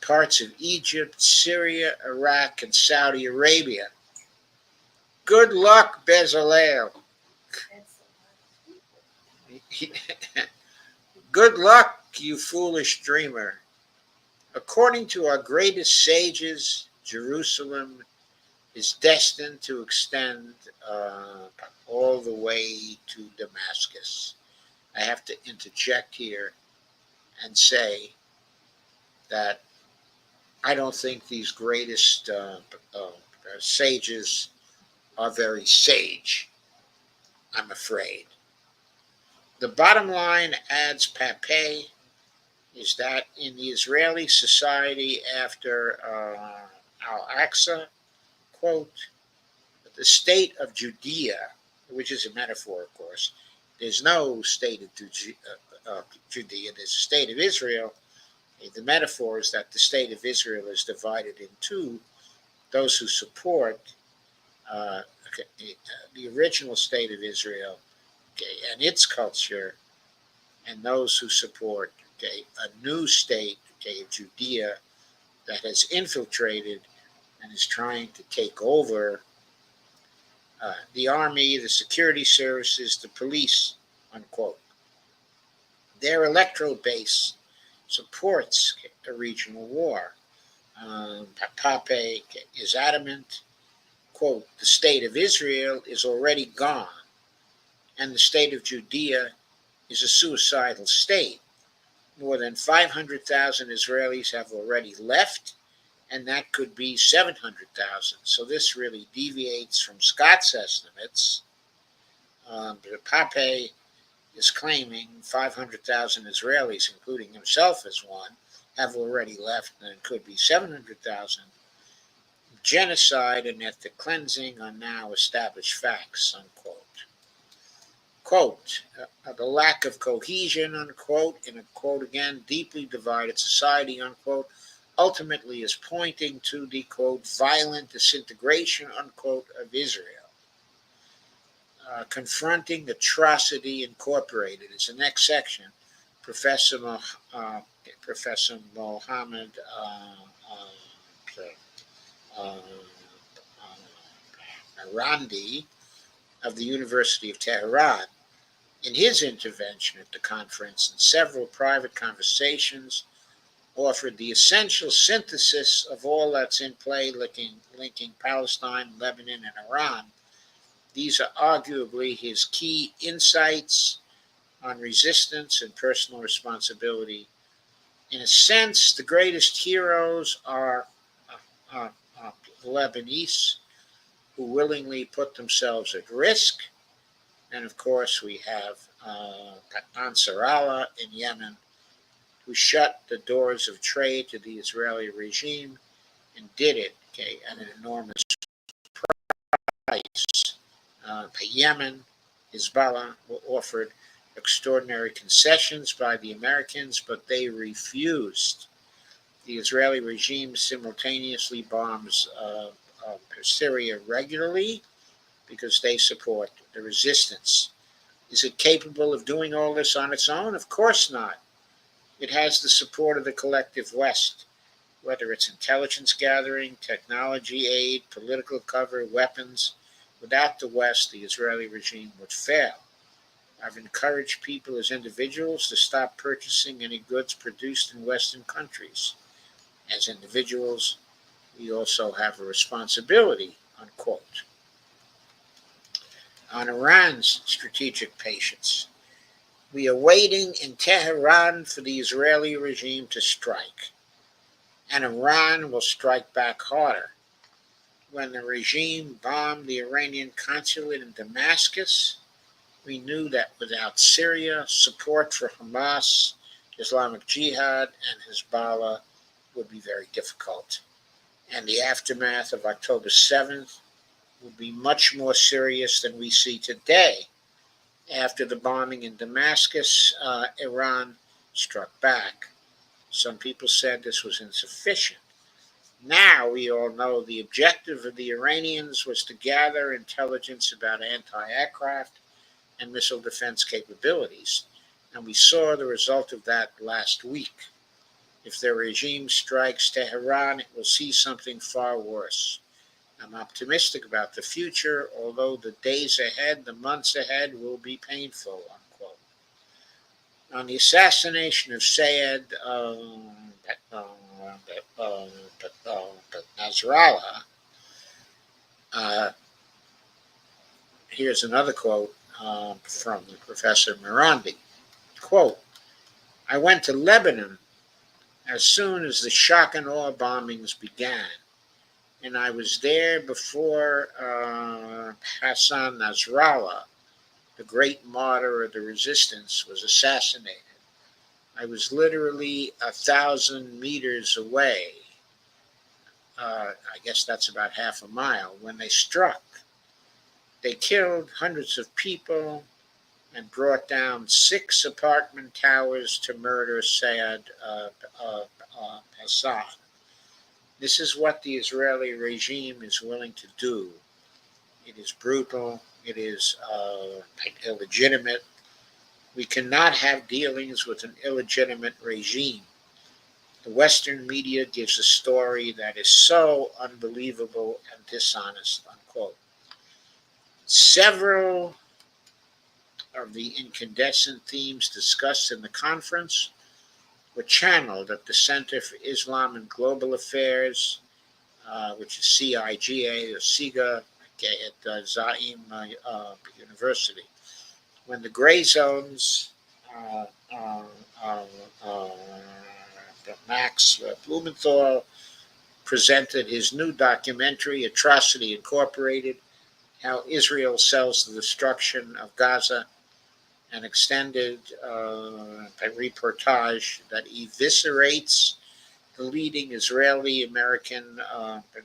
parts of Egypt, Syria, Iraq, and Saudi Arabia. Good luck, Bezalel. Good luck, you foolish dreamer. According to our greatest sages, Jerusalem is destined to extend all the way to Damascus. I have to interject here and say that I don't think these greatest sages are very sage, I'm afraid. The bottom line, adds Pape, is that in the Israeli society after Al-Aqsa, quote, the state of Judea, which is a metaphor, of course, there's no state of Judea, there's a state of Israel. The metaphor is that the state of Israel is divided in two, those who support the original state of Israel, okay, and its culture, and those who support, okay, a new state, okay, of Judea that has infiltrated and is trying to take over the army, the security services, the police, unquote. Their electoral base supports a regional war. Pape is adamant, quote, the state of Israel is already gone, and the state of Judea is a suicidal state. More than 500,000 Israelis have already left, and that could be 700,000. So this really deviates from Scott's estimates. Pape is claiming 500,000 Israelis, including himself as one, have already left, and it could be 700,000. Genocide and ethnic cleansing are now established facts, unquote. Quote, the lack of cohesion, unquote, in a quote again, deeply divided society, unquote, ultimately is pointing to the, quote, violent disintegration, unquote, of Israel. Confronting Atrocity Incorporated is the next section. Professor Professor Mohammed Randi of the University of Tehran, in his intervention at the conference and several private conversations, offered the essential synthesis of all that's in play linking Palestine, Lebanon, and Iran. These are arguably his key insights on resistance and personal responsibility. In a sense, the greatest heroes are Lebanese, who willingly put themselves at risk. And of course, we have Ansarallah in Yemen, who shut the doors of trade to the Israeli regime and did it at an enormous price. Yemen, Hezbollah were offered extraordinary concessions by the Americans, but they refused. The Israeli regime simultaneously bombs Syria regularly because they support the resistance. Is it capable of doing all this on its own? Of course not. It has the support of the collective West, whether it's intelligence gathering, technology aid, political cover, weapons. Without the West, the Israeli regime would fail. I've encouraged people as individuals to stop purchasing any goods produced in Western countries. As individuals, we also have a responsibility, unquote. On Iran's strategic patience, we are waiting in Tehran for the Israeli regime to strike, and Iran will strike back harder. When the regime bombed the Iranian consulate in Damascus, we knew that without Syria, support for Hamas, Islamic Jihad, and Hezbollah would be very difficult. And the aftermath of October 7th would be much more serious than we see today. After the bombing in Damascus, Iran struck back. Some people said this was insufficient. Now we all know the objective of the Iranians was to gather intelligence about anti-aircraft and missile defense capabilities, and we saw the result of that last week. If the regime strikes Tehran, it will see something far worse. I'm optimistic about the future, although the days ahead, the months ahead will be painful, unquote. On the assassination of Sayed Nasrallah, here's another quote from Professor Mirandi. Quote, I went to Lebanon as soon as the shock and awe bombings began, and I was there before Hassan Nasrallah, the great martyr of the resistance, was assassinated. I was literally 1,000 meters away. I guess that's about half a mile when they struck. They killed hundreds of people and brought down 6 apartment towers to murder Sayed Hassan. This is what the Israeli regime is willing to do. It is brutal. It is illegitimate. We cannot have dealings with an illegitimate regime. The Western media gives a story that is so unbelievable and dishonest, unquote. Several of the incandescent themes discussed in the conference were channeled at the Center for Islam and Global Affairs, which is CIGA or SIGA, at Zaim University. When the gray zones uh, uh, uh, uh, Max Blumenthal presented his new documentary, Atrocity Incorporated: How Israel Sells the Destruction of Gaza, an extended reportage that eviscerates the leading Israeli American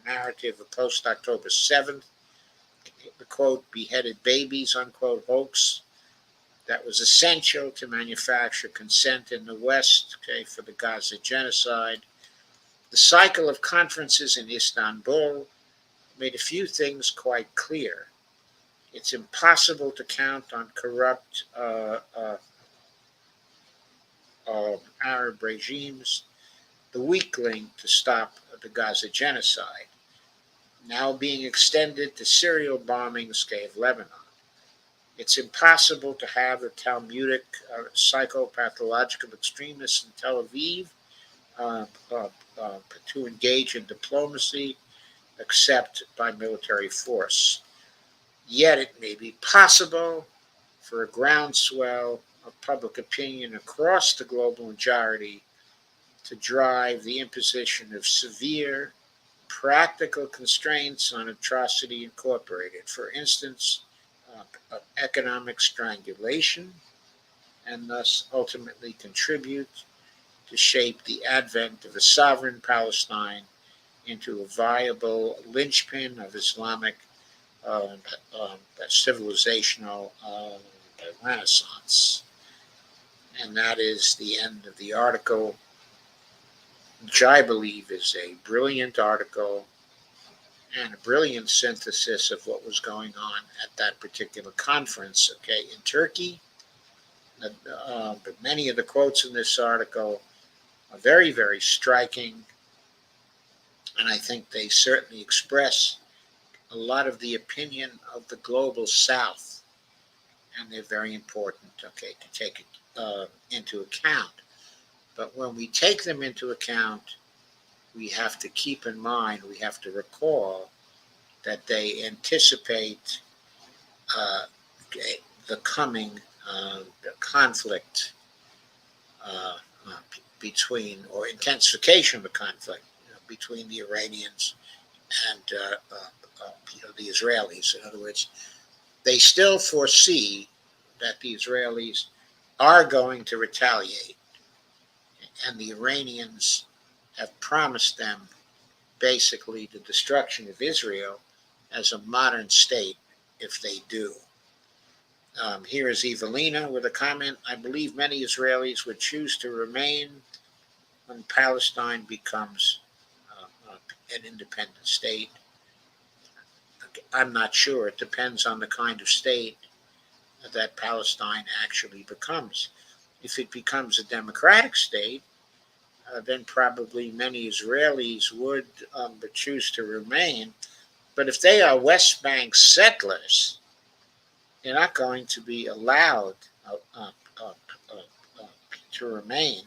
narrative of post October 7th, the quote, beheaded babies, unquote, hoax that was essential to manufacture consent in the West, okay, for the Gaza genocide. The cycle of conferences in Istanbul made a few things quite clear. It's impossible to count on corrupt Arab regimes, the weak link to stop the Gaza genocide, now being extended to serial bombings of Lebanon. It's impossible to have the Talmudic psychopathological extremists in Tel Aviv uh, uh, to engage in diplomacy except by military force. Yet it may be possible for a groundswell of public opinion across the global majority to drive the imposition of severe practical constraints on Atrocity Incorporated. For instance, economic strangulation, and thus ultimately contribute to shape the advent of a sovereign Palestine into a viable linchpin of Islamic uh, civilizational renaissance. And that is the end of the article, which I believe is a brilliant article and a brilliant synthesis of what was going on at that particular conference, okay, in Turkey. But many of the quotes in this article are very, very striking, and I think they certainly express a lot of the opinion of the global South, and they're very important, okay, to take into account. But when we take them into account, we have to keep in mind, we have to recall that they anticipate uh, the coming conflict uh, uh, between, or intensification of the conflict, between the Iranians and the Israelis. In other words, they still foresee that the Israelis are going to retaliate, and the Iranians have promised them basically the destruction of Israel as a modern state if they do. Here is Evelina with a comment. I believe many Israelis would choose to remain when Palestine becomes an independent state. I'm not sure. It depends on the kind of state that Palestine actually becomes. If it becomes a democratic state, then probably many Israelis would choose to remain. But if they are West Bank settlers, they're not going to be allowed uh, uh, to remain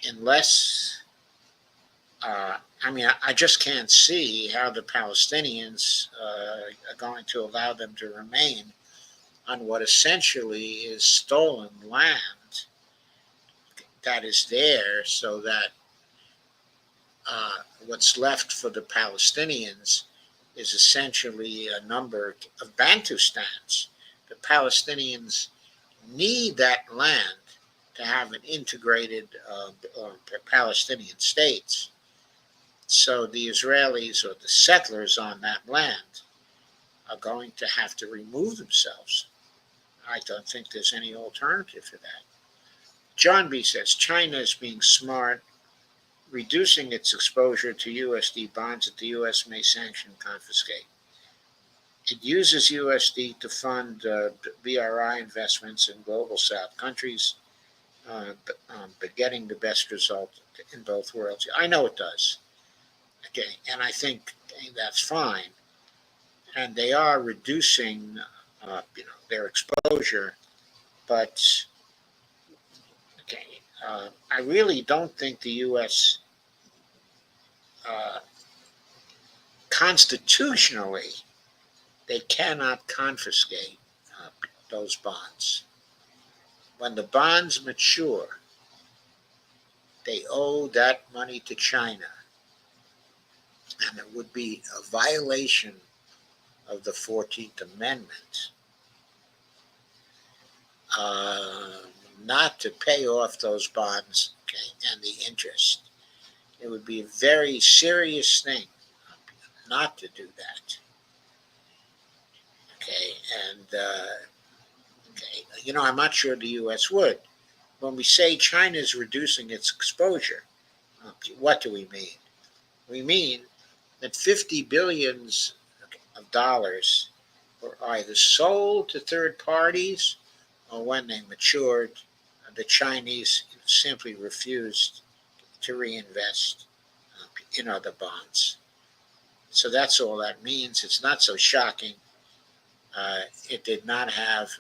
unless, I mean, I just can't see how the Palestinians are going to allow them to remain on what essentially is stolen land that is there, so that what's left for the Palestinians is essentially a number of Bantustans. The Palestinians need that land to have an integrated Palestinian states. So the Israelis, or the settlers on that land, are going to have to remove themselves. I don't think there's any alternative to that. John B. says China is being smart, reducing its exposure to USD bonds that the U.S. may sanction and confiscate. It uses USD to fund BRI investments in global South countries, but getting the best result in both worlds. I know it does. Okay, and I think that's fine. And they are reducing, their exposure, but okay, I really don't think the U.S. Uh, constitutionally, they cannot confiscate those bonds. when the bonds mature, they owe that money to China, and it would be a violation of the 14th Amendment uh, not to pay off those bonds, okay, and the interest. It would be a very serious thing not to do that. Okay, and okay, I'm not sure the U.S. would. When we say China is reducing its exposure, what do we mean? We mean that 50 billions of dollars were either sold to third parties or when they matured, the Chinese simply refused to reinvest in other bonds. So that's all that means. It's not so shocking. It did not have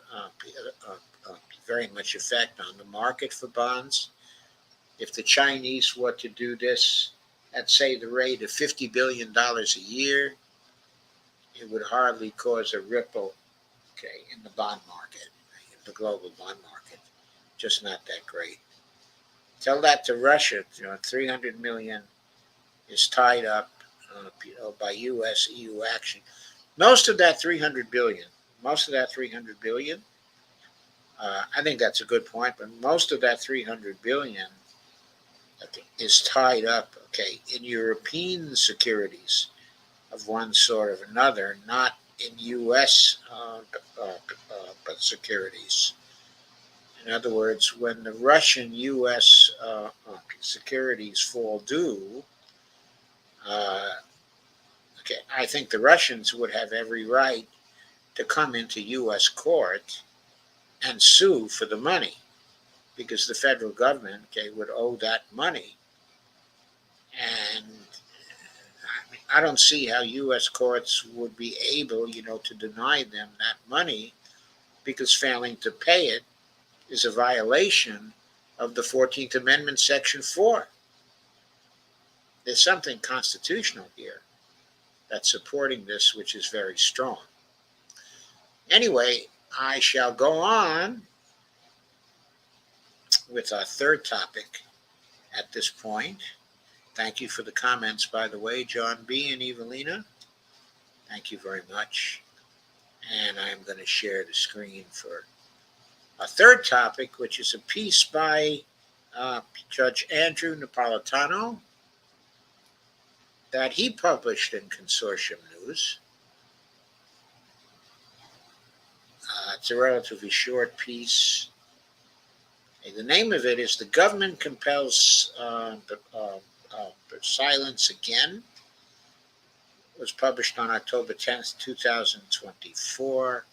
very much effect on the market for bonds. If the Chinese were to do this at, say, the rate of $50 billion a year, it would hardly cause a ripple, okay, in the bond market, in the global bond market. Just not that great. Tell that to Russia. 300 million is tied up, by U.S. EU action. Most of that 300 billion, I think that's a good point, but most of that 300 billion is tied up, okay, in European securities of one sort or another, not in U.S. Securities. In other words, when the Russian U.S. Securities fall due, okay, I think the Russians would have every right to come into U.S. court and sue for the money because the federal government, okay, would owe that money. And I don't see how U.S. courts would be able, to deny them that money because failing to pay it is a violation of the 14th Amendment, Section 4. There's something constitutional here that's supporting this, which is very strong. Anyway, I shall go on with our third topic at this point. Thank you for the comments, by the way, John B. and Evelina. Thank you very much. And I'm going to share the screen for a third topic, which is a piece by Judge Andrew Napolitano that he published in Consortium News. It's a relatively short piece. The name of it is "The Government Compels Silence Again." It was published on October 10th, 2024.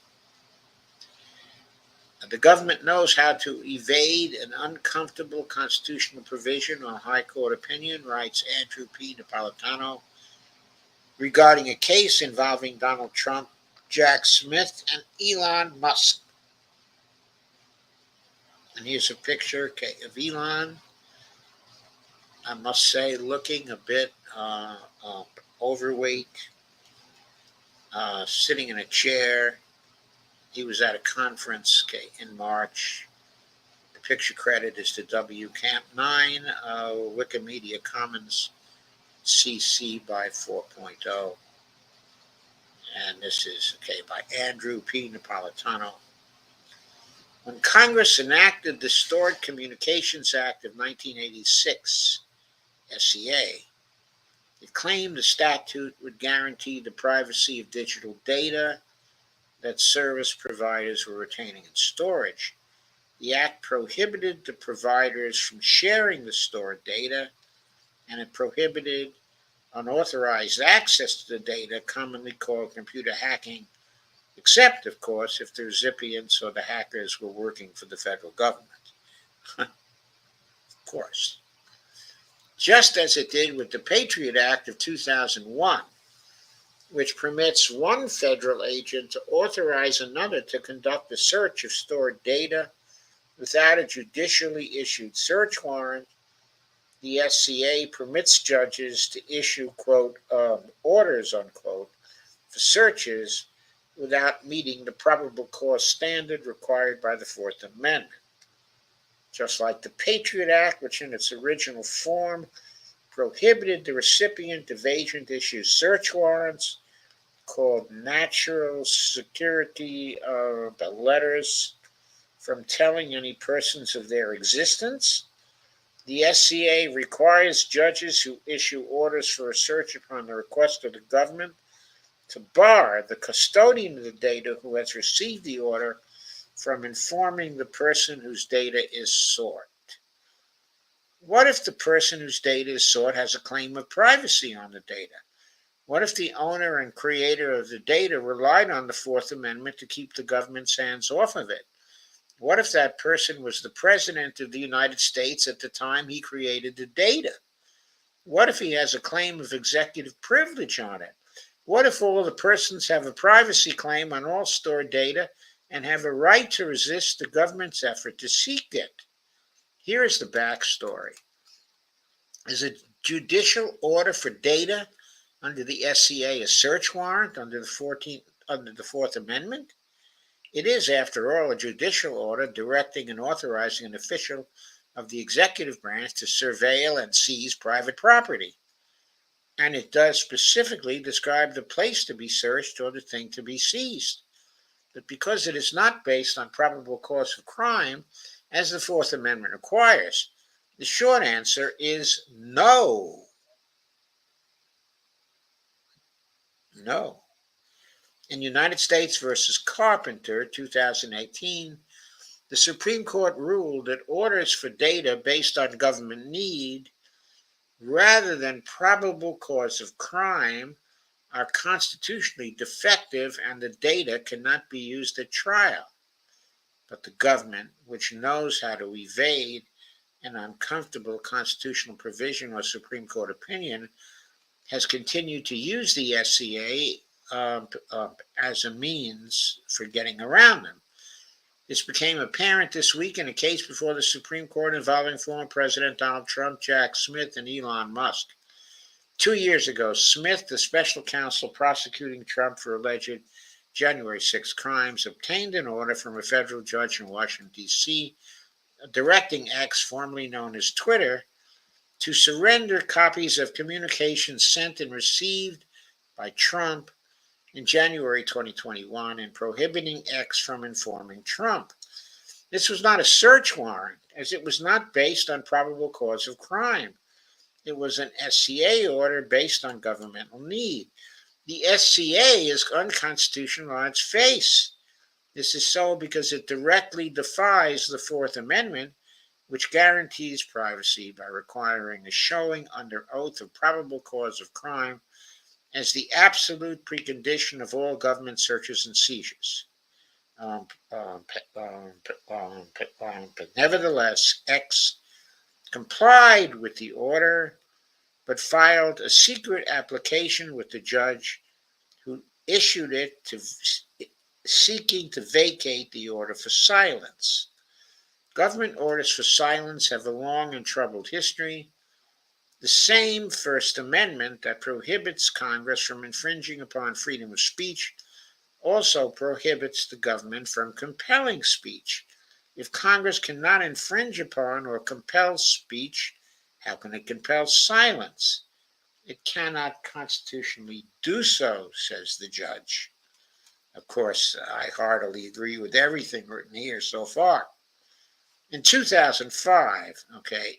The government knows how to evade an uncomfortable constitutional provision or high court opinion, writes Andrew P. Napolitano, regarding a case involving Donald Trump, Jack Smith, and Elon Musk. And here's a picture of Elon, I must say, looking a bit overweight, sitting in a chair. He was at a conference in March. The picture credit is to W Camp 9, Wikimedia Commons CC by 4.0. And this is by Andrew P. Napolitano. When Congress enacted the Stored Communications Act of 1986, SCA, it claimed the statute would guarantee the privacy of digital data that service providers were retaining in storage. The act prohibited the providers from sharing the stored data, and it prohibited unauthorized access to the data, commonly called computer hacking, except, of course, if the recipients or the hackers were working for the federal government. Of course. Just as it did with the Patriot Act of 2001, which permits one federal agent to authorize another to conduct a search of stored data without a judicially issued search warrant. The SCA permits judges to issue, quote, orders, unquote, for searches without meeting the probable cause standard required by the Fourth Amendment. just like the Patriot Act, which in its original form prohibited the recipient of agent-issued search warrants called national security letters from telling any persons of their existence. The SCA requires judges who issue orders for a search upon the request of the government to bar the custodian of the data who has received the order from informing the person whose data is sought. What if the person whose data is sought has a claim of privacy on the data? What if the owner and creator of the data relied on the Fourth Amendment to keep the government's hands off of it? What if that person was the president of the United States at the time he created the data? What if he has a claim of executive privilege on it? What if all the persons have a privacy claim on all stored data and have a right to resist the government's effort to seek it? Here is the backstory. Is a judicial order for data under the SCA a search warrant under the 4th Amendment? It is, after all, a judicial order directing and authorizing an official of the executive branch to surveil and seize private property. And it does specifically describe the place to be searched or the thing to be seized. But because it is not based on probable cause of crime, as the Fourth Amendment requires, the short answer is no. No. In United States versus Carpenter, 2018, the Supreme Court ruled that orders for data based on government need, rather than probable cause of crime, are constitutionally defective and the data cannot be used at trial. But the government, which knows how to evade an uncomfortable constitutional provision or Supreme Court opinion, has continued to use the SCA as a means for getting around them. This became apparent this week in a case before the Supreme Court involving former President Donald Trump, Jack Smith, and Elon Musk. 2 years ago, Smith, the special counsel prosecuting Trump for alleged January 6 crimes, obtained an order from a federal judge in Washington, D.C., directing X, formerly known as Twitter, to surrender copies of communications sent and received by Trump in January 2021 and prohibiting X from informing Trump. This was not a search warrant, as it was not based on probable cause of crime. It was an SCA order based on governmental need. The SCA is unconstitutional on its face. This is so because it directly defies the Fourth Amendment, which guarantees privacy by requiring a showing under oath of probable cause of crime as the absolute precondition of all government searches and seizures. But nevertheless, X complied with the order, but filed a secret application with the judge who issued it seeking to vacate the order for silence. Government orders for silence have a long and troubled history. The same First Amendment that prohibits Congress from infringing upon freedom of speech also prohibits the government from compelling speech. If Congress cannot infringe upon or compel speech, how can it compel silence? It cannot constitutionally do so, says the judge. Of course, I heartily agree with everything written here so far. In 2005,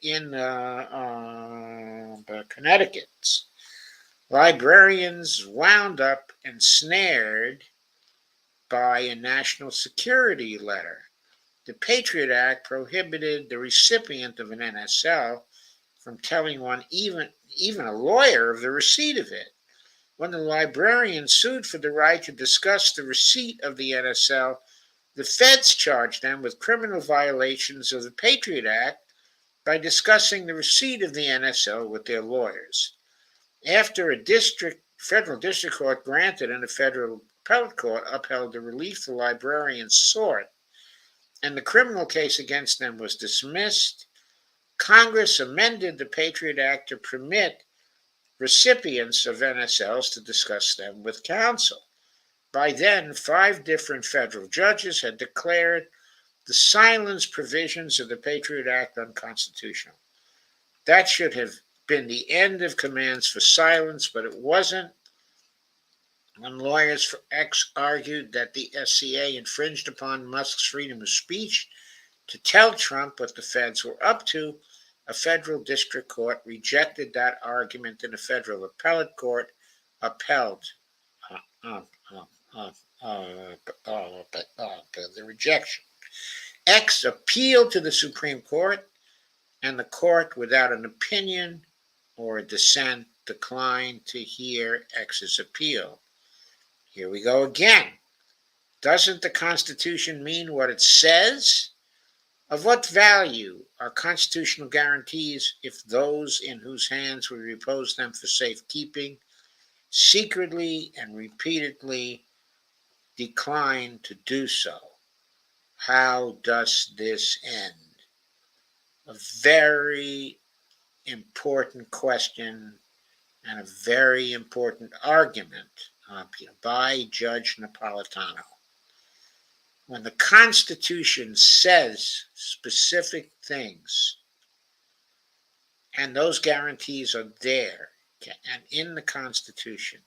in Connecticut, librarians wound up ensnared by a national security letter. The Patriot Act prohibited the recipient of an NSL from telling one, even a lawyer, of the receipt of it. When the librarian sued for the right to discuss the receipt of the NSL, the feds charged them with criminal violations of the Patriot Act by discussing the receipt of the NSL with their lawyers. After a federal district court granted and a federal appellate court upheld the relief the librarians sought, and the criminal case against them was dismissed, Congress amended the Patriot Act to permit recipients of NSLs to discuss them with counsel. By then, 5 different federal judges had declared the silence provisions of the Patriot Act unconstitutional. That should have been the end of commands for silence, but it wasn't. When lawyers for X argued that the SCA infringed upon Musk's freedom of speech to tell Trump what the feds were up to, a federal district court rejected that argument and a federal appellate court upheld the rejection. X appealed to the Supreme Court, and the court, without an opinion or a dissent, declined to hear X's appeal. Here we go again. Doesn't the Constitution mean what it says? Of what value are constitutional guarantees if those in whose hands we repose them for safekeeping secretly and repeatedly decline to do so? How does this end? A very important question and a very important argument by Judge Napolitano. When the Constitution says specific things, and those guarantees are there and in the Constitution,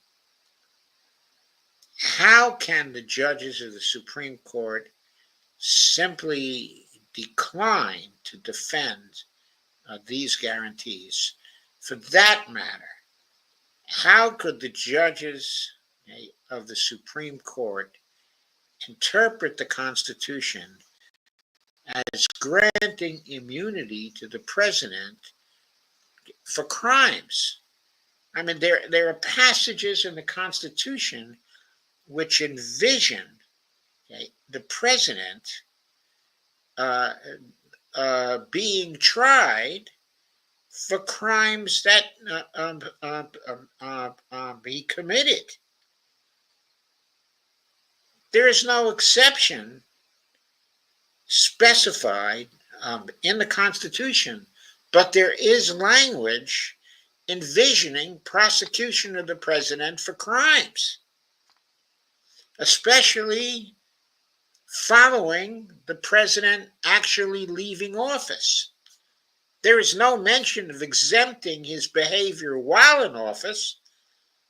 how can the judges of the Supreme Court simply decline to defend these guarantees? For that matter, how could the judges of the Supreme Court interpret the Constitution as granting immunity to the president for crimes? I mean, there are passages in the Constitution which envision the president being tried for crimes that he committed. There is no exception specified in the Constitution, but there is language envisioning prosecution of the president for crimes, especially following the president actually leaving office. There is no mention of exempting his behavior while in office.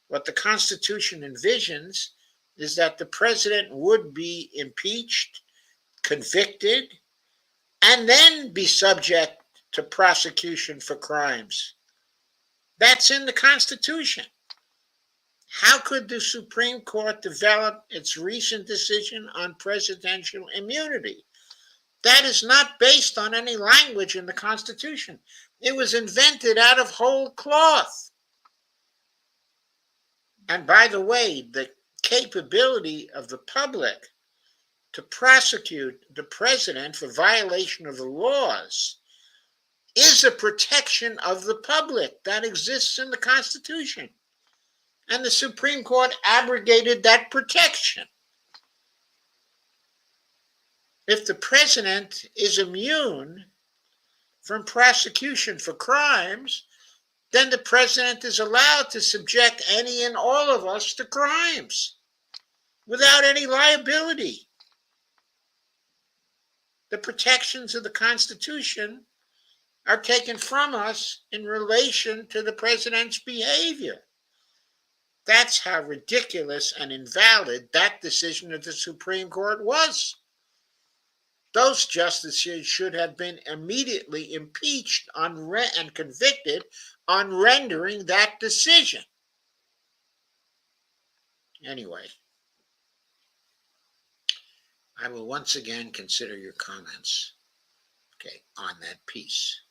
What the Constitution envisions is that the president would be impeached, convicted, and then be subject to prosecution for crimes. That's in the Constitution. How could the Supreme Court develop its recent decision on presidential immunity? That is not based on any language in the Constitution. It was invented out of whole cloth. And by the way, the capability of the public to prosecute the president for violation of the laws is a protection of the public that exists in the Constitution. And the Supreme Court abrogated that protection. If the president is immune from prosecution for crimes, then the president is allowed to subject any and all of us to crimes without any liability. The protections of the Constitution are taken from us in relation to the president's behavior. That's how ridiculous and invalid that decision of the Supreme Court was. Those justices should have been immediately impeached and convicted on rendering that decision. Anyway, I will once again consider your comments, on that piece.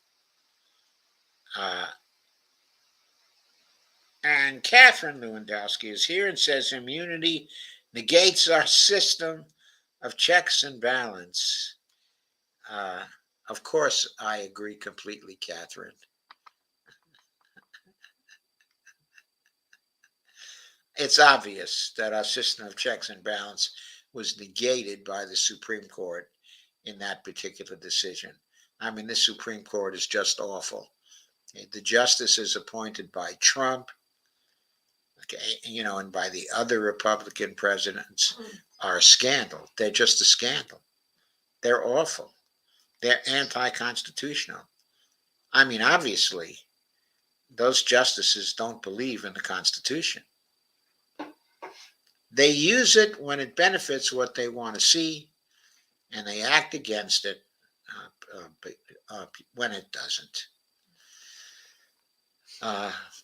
And Catherine Lewandowski is here and says immunity negates our system of checks and balance. Of course, I agree completely, Catherine. It's obvious that our system of checks and balance was negated by the Supreme Court in that particular decision. I mean, the Supreme Court is just awful. The justices appointed by Trump, and by the other Republican presidents are a scandal. They're just a scandal. They're awful. They're anti-constitutional. I mean, obviously, those justices don't believe in the Constitution. They use it when it benefits what they want to see, and they act against it when it doesn't.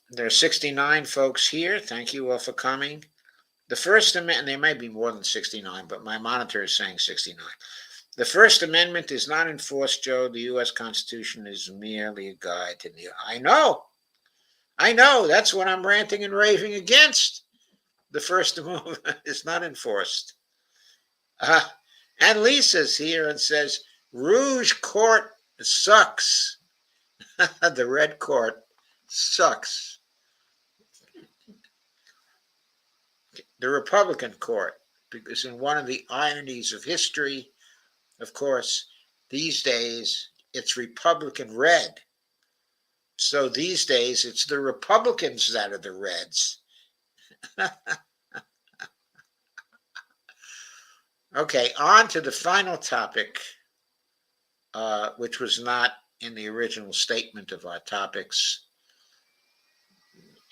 There are 69 folks here. Thank you all for coming. The First Amendment, there may be more than 69, but my monitor is saying 69. The First Amendment is not enforced, Joe. The U.S. Constitution is merely a guide to the... I know. That's what I'm ranting and raving against. The First Amendment is not enforced. And Lisa's here and says, Rouge Court sucks. The Red Court sucks. The Republican Court, because in one of the ironies of history, of course, these days it's Republican red. So these days it's the Republicans that are the Reds. Okay, on to the final topic, which was not in the original statement of our topics,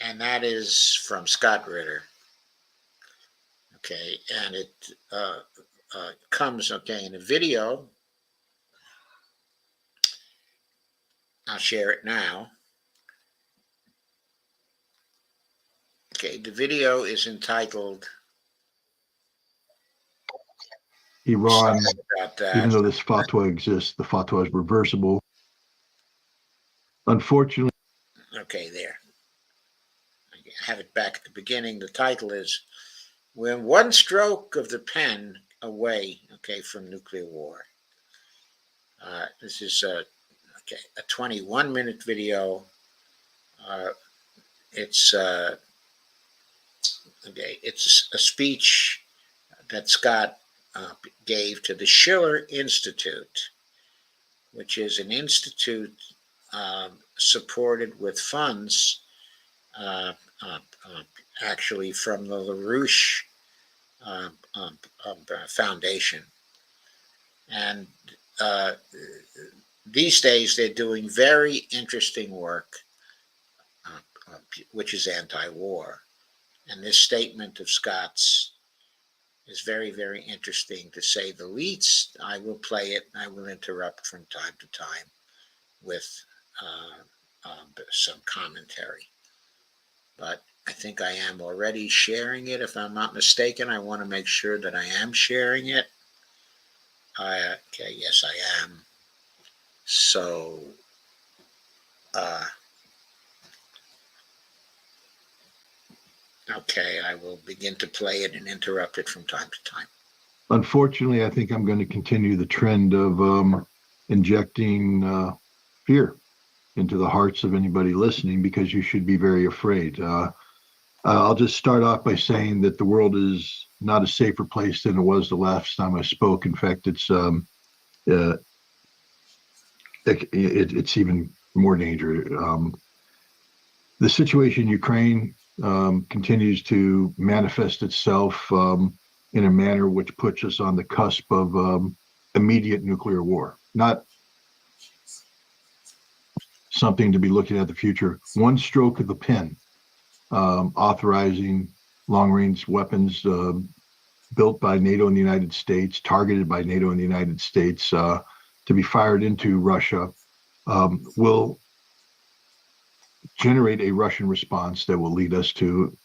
and that is from Scott Ritter. Okay, and it comes, in a video. I'll share it now. Okay, the video is entitled Iran, even though this fatwa exists, the fatwa is reversible. Unfortunately. Okay, there. I have it back at the beginning. The title is We're One Stroke of the Pen Away, from Nuclear War. This is a 21-minute video. It's a speech that Scott gave to the Schiller Institute, which is an institute supported with funds actually from the LaRouche Foundation. And these days they're doing very interesting work, which is anti-war. And this statement of Scott's is very, very interesting, to say the least. I will play it, and I will interrupt from time to time with some commentary. But I think I am already sharing it, if I'm not mistaken. I want to make sure that I am sharing it. Okay, yes, I am. So, okay, I will begin to play it and interrupt it from time to time. Unfortunately, I think I'm going to continue the trend of injecting fear into the hearts of anybody listening, because you should be very afraid. I'll just start off by saying that the world is not a safer place than it was the last time I spoke. In fact, it's even more dangerous. The situation in Ukraine continues to manifest itself in a manner which puts us on the cusp of immediate nuclear war. Not something to be looking at the future. One stroke of the pen, authorizing long-range weapons built by NATO and the United States, targeted by NATO and the United States, to be fired into Russia, will generate a Russian response that will lead us to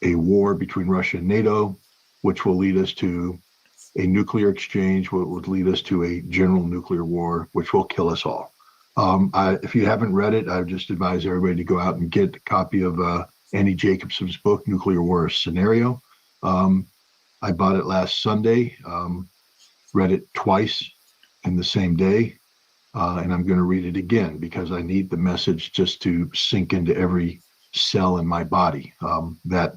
a war between Russia and NATO, which will lead us to a nuclear exchange, which would lead us to a general nuclear war, which will kill us all. If you haven't read it, I would just advise everybody to go out and get a copy of Annie Jacobson's book, Nuclear War Scenario. I bought it last Sunday, read it twice in the same day, and I'm going to read it again because I need the message just to sink into every cell in my body, that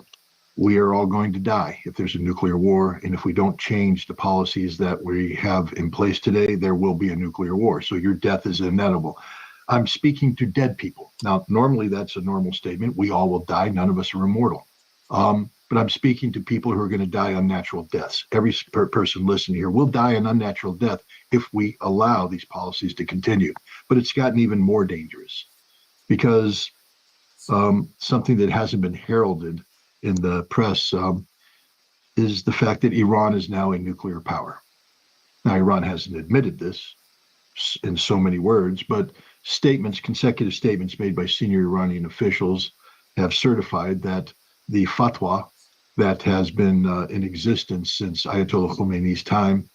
we are all going to die if there's a nuclear war. And if we don't change the policies that we have in place today, there will be a nuclear war. So your death is inevitable. I'm speaking to dead people. Now, normally that's a normal statement. We all will die. None of us are immortal. but I'm speaking to people who are going to die unnatural deaths. Every person listening here will die an unnatural death if we allow these policies to continue. But it's gotten even more dangerous because something that hasn't been heralded in the press is the fact that Iran is now a nuclear power. Now, Iran hasn't admitted this in so many words, but consecutive statements made by senior Iranian officials have certified that the fatwa that has been in existence since Ayatollah Khomeini's time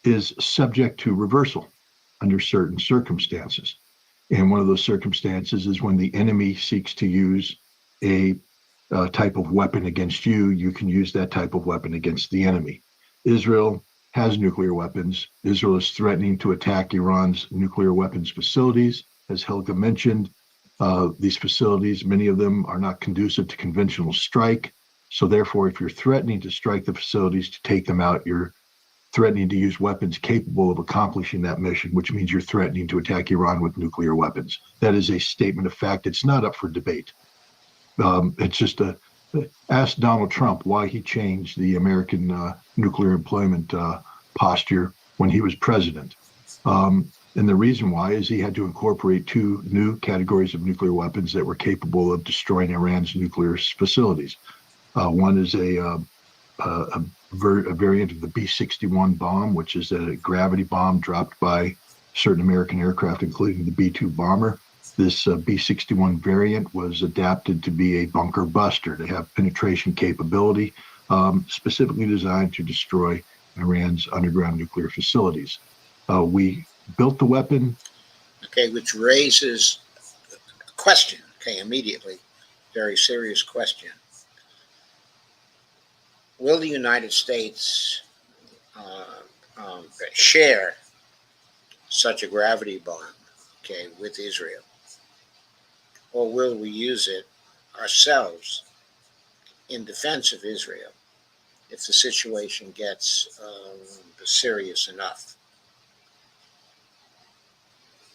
is subject to reversal under certain circumstances. And one of those circumstances is when the enemy seeks to use a type of weapon against you, you can use that type of weapon against the enemy. Israel has nuclear weapons. Israel is threatening to attack Iran's nuclear weapons facilities. As Helga mentioned, these facilities, many of them are not conducive to conventional strike. So therefore, if you're threatening to strike the facilities to take them out, you're threatening to use weapons capable of accomplishing that mission, which means you're threatening to attack Iran with nuclear weapons. That is a statement of fact. It's not up for debate. It's just ask Donald Trump why he changed the American nuclear employment posture when he was president. And the reason why is he had to incorporate two new categories of nuclear weapons that were capable of destroying Iran's nuclear facilities. One is a variant of the B-61 bomb, which is a gravity bomb dropped by certain American aircraft, including the B-2 bomber. This B-61 variant was adapted to be a bunker buster, to have penetration capability, specifically designed to destroy Iran's underground nuclear facilities. We built the weapon. Okay, which raises a question, immediately, very serious question. Will the United States share such a gravity bomb, with Israel? Or will we use it ourselves in defense of Israel if the situation gets serious enough?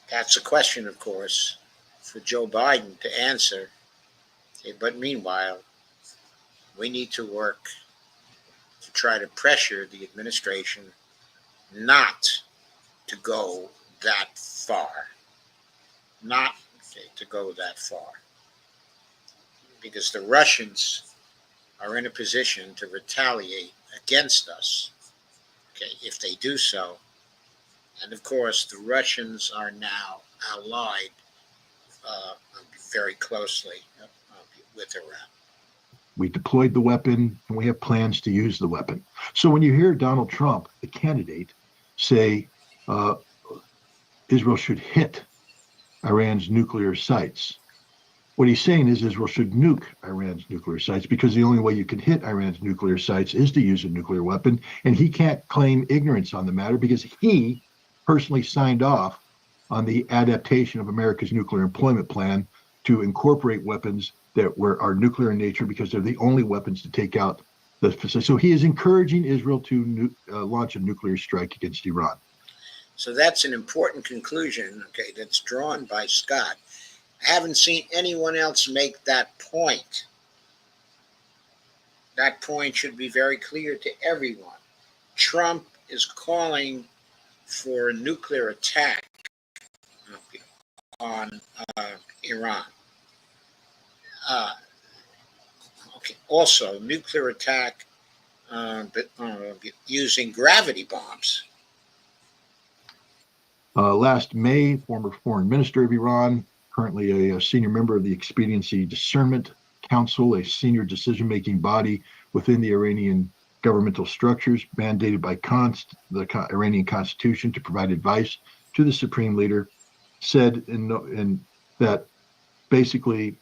That's a question, of course, for Joe Biden to answer. But meanwhile, we need to work to try to pressure the administration not to go that far. Not to go that far. Because the Russians are in a position to retaliate against us, if they do so. And of course, the Russians are now allied very closely with Iran. We deployed the weapon, and we have plans to use the weapon. So when you hear Donald Trump, the candidate, say Israel should hit Iran's nuclear sites, what he's saying is Israel should nuke Iran's nuclear sites, because the only way you can hit Iran's nuclear sites is to use a nuclear weapon. And he can't claim ignorance on the matter because he personally signed off on the adaptation of America's nuclear employment plan to incorporate weapons that are nuclear in nature, because they're the only weapons to take out the facility. So he is encouraging Israel to launch a nuclear strike against Iran. So that's an important conclusion, that's drawn by Scott. I haven't seen anyone else make that point. That point should be very clear to everyone. Trump is calling for a nuclear attack on Iran. Also, nuclear attack using gravity bombs. Last May, former foreign minister of Iran, currently a senior member of the Expediency Discernment Council, a senior decision-making body within the Iranian governmental structures, mandated by the Iranian constitution to provide advice to the supreme leader, said in that basically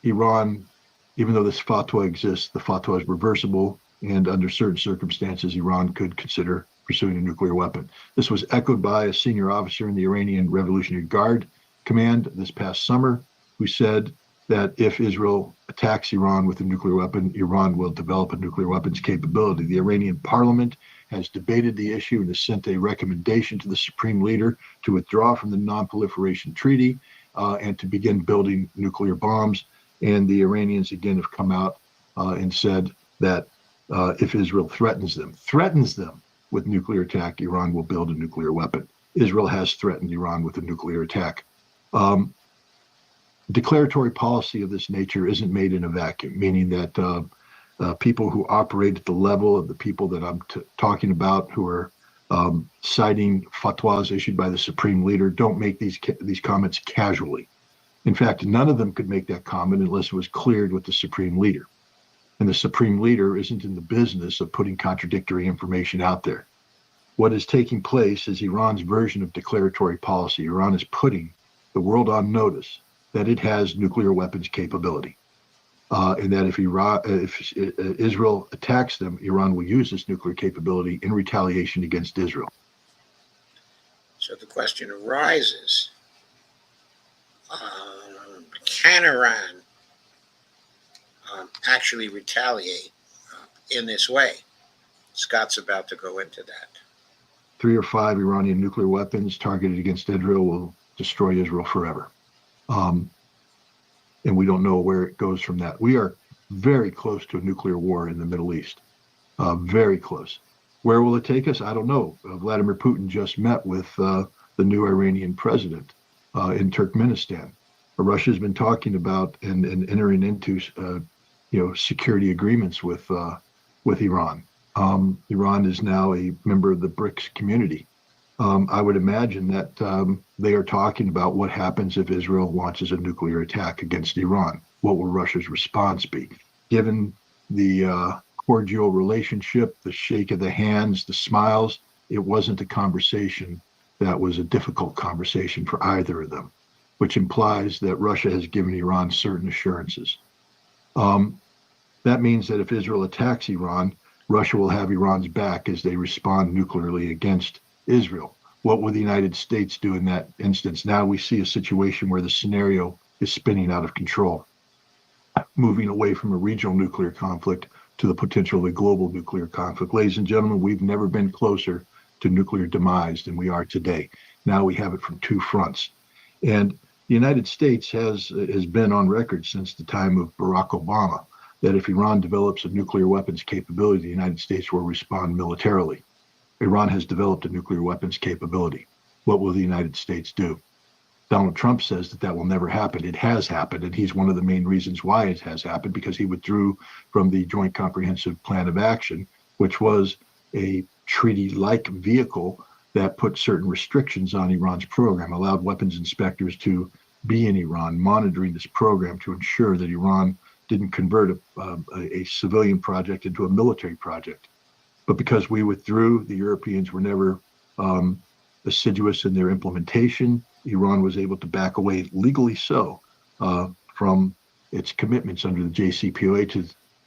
Iran, even though this fatwa exists, the fatwa is reversible, and under certain circumstances, Iran could consider pursuing a nuclear weapon. This was echoed by a senior officer in the Iranian Revolutionary Guard Command this past summer, who said that if Israel attacks Iran with a nuclear weapon, Iran will develop a nuclear weapons capability. The Iranian parliament has debated the issue and has sent a recommendation to the supreme leader to withdraw from the non-proliferation treaty and to begin building nuclear bombs. And the Iranians again have come out and said that if Israel threatens them with nuclear attack, Iran will build a nuclear weapon. Israel has threatened Iran with a nuclear attack. Declaratory policy of this nature isn't made in a vacuum, meaning that people who operate at the level of the people that I'm talking about, who are citing fatwas issued by the supreme leader, don't make these comments casually. In fact, none of them could make that comment unless it was cleared with the supreme leader. And the supreme leader isn't in the business of putting contradictory information out there. What is taking place is Iran's version of declaratory policy. Iran is putting the world on notice that it has nuclear weapons capability. And that if Israel attacks them, Iran will use this nuclear capability in retaliation against Israel. So the question arises, can Iran actually retaliate in this way? Scott's about to go into that. 3 or 5 Iranian nuclear weapons targeted against Israel will destroy Israel forever. And we don't know where it goes from that. We are very close to a nuclear war in the Middle East. Very close. Where will it take us? I don't know. Vladimir Putin just met with the new Iranian president in Turkmenistan. Russia's been talking about and entering into security agreements with Iran. Iran is now a member of the BRICS community. I would imagine that they are talking about what happens if Israel launches a nuclear attack against Iran. What will Russia's response be? Given the cordial relationship, the shake of the hands, the smiles, it wasn't a conversation that was a difficult conversation for either of them, which implies that Russia has given Iran certain assurances. That means that if Israel attacks Iran, Russia will have Iran's back as they respond nuclearly against Israel. What will the United States do in that instance? Now we see a situation where the scenario is spinning out of control, moving away from a regional nuclear conflict to the potential of a global nuclear conflict. Ladies and gentlemen, we've never been closer to nuclear demise than we are today. Now we have it from 2 fronts. And the United States has been on record since the time of Barack Obama that if Iran develops a nuclear weapons capability, the United States will respond militarily. Iran has developed a nuclear weapons capability. What will the United States do? Donald Trump says that will never happen. It has happened, and he's one of the main reasons why it has happened, because he withdrew from the Joint Comprehensive Plan of Action, which was a treaty-like vehicle that put certain restrictions on Iran's program, allowed weapons inspectors to be in Iran, monitoring this program to ensure that Iran didn't convert a civilian project into a military project. But because we withdrew, the Europeans were never assiduous in their implementation. Iran was able to back away, legally so, from its commitments under the JCPOA to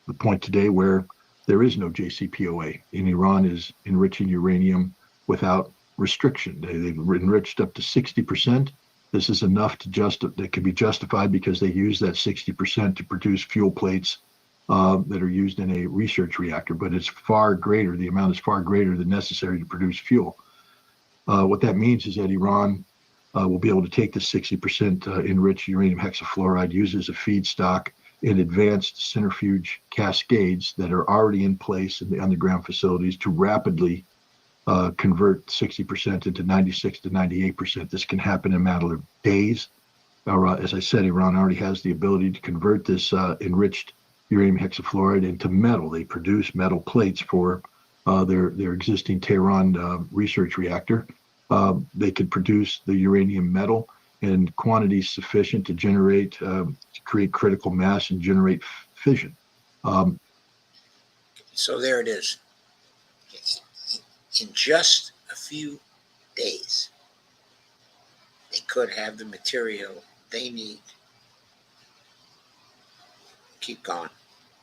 the point today where there is no JCPOA. And Iran is enriching uranium without restriction. They've enriched up to 60%. This is enough that can be justified because they use that 60% to produce fuel plates that are used in a research reactor, but it's far greater. The amount is far greater than necessary to produce fuel. What that means is that Iran will be able to take the 60% enriched uranium hexafluoride, use as a feedstock in advanced centrifuge cascades that are already in place in the underground facilities to rapidly convert 60% into 96 to 98%. This can happen in a matter of days. As I said, Iran already has the ability to convert this enriched uranium hexafluoride into metal. They produce metal plates for their existing Tehran research reactor. They could produce the uranium metal in quantities sufficient to generate, to create critical mass and generate fission. So there it is. In just a few days, they could have the material they need. Keep going.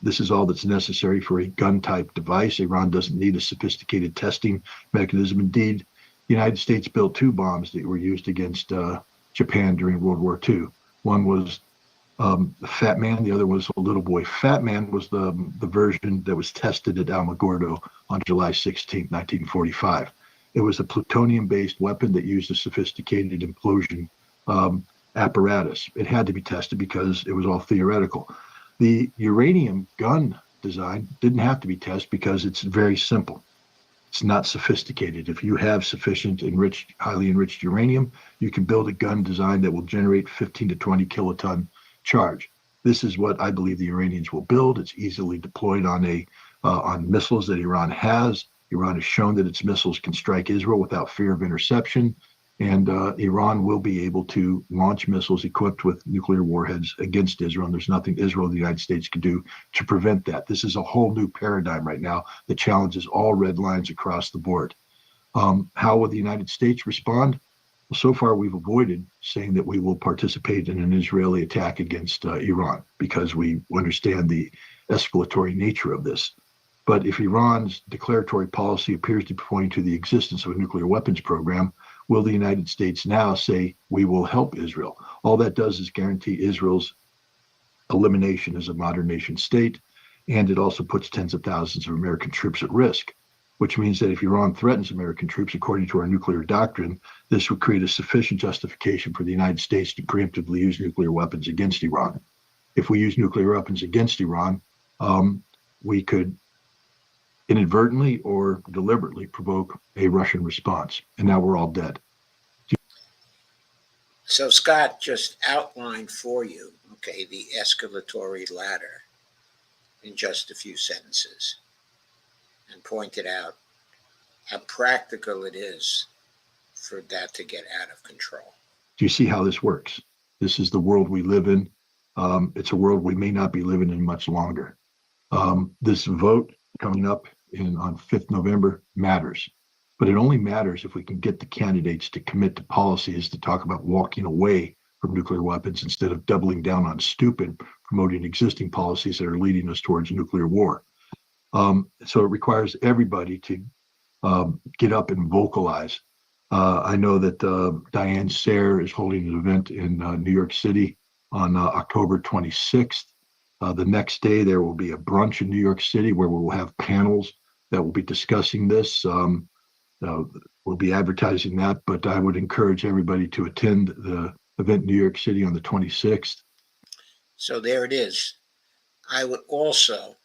This is all that's necessary for a gun-type device. Iran doesn't need a sophisticated testing mechanism. Indeed, the United States built 2 bombs that were used against Japan during World War II. One was Fat Man, the other was a Little Boy. Fat Man was the version that was tested at Alamogordo on July 16, 1945. It was a plutonium-based weapon that used a sophisticated implosion apparatus. It had to be tested because it was all theoretical. The uranium gun design didn't have to be tested because it's very simple. It's not sophisticated. If you have sufficient enriched, highly enriched uranium, you can build a gun design that will generate 15 to 20 kiloton charge. This is what I believe the Iranians will build. It's easily deployed on missiles that Iran has. Iran has shown that its missiles can strike Israel without fear of interception, and Iran will be able to launch missiles equipped with nuclear warheads against Israel. And there's nothing Israel or the United States can do to prevent that. This is a whole new paradigm right now that challenges all red lines across the board. How will the United States respond? Well, so far, we've avoided saying that we will participate in an Israeli attack against Iran because we understand the escalatory nature of this. But if Iran's declaratory policy appears to be pointing to the existence of a nuclear weapons program, will the United States now say we will help Israel? All that does is guarantee Israel's elimination as a modern nation state, and it also puts tens of thousands of American troops at risk, which means that if Iran threatens American troops according to our nuclear doctrine, this would create a sufficient justification for the United States to preemptively use nuclear weapons against Iran. If we use nuclear weapons against Iran, we could inadvertently or deliberately provoke a Russian response, and now we're all dead. So Scott just outlined for you, okay, the escalatory ladder in just a few sentences and pointed out how practical it is for that to get out of control. Do you see how this works? This is the world we live in. It's a world we may not be living in much longer. This vote coming up on 5th November matters, but it only matters if we can get the candidates to commit to policies to talk about walking away from nuclear weapons instead of doubling down on stupid, promoting existing policies that are leading us towards nuclear war. So it requires everybody to get up and vocalize. I know that Diane Sayre is holding an event in New York City on October 26th. The next day, there will be a brunch in New York City where we will have panels that will be discussing this. We'll be advertising that, but I would encourage everybody to attend the event in New York City on the 26th. So there it is. I would also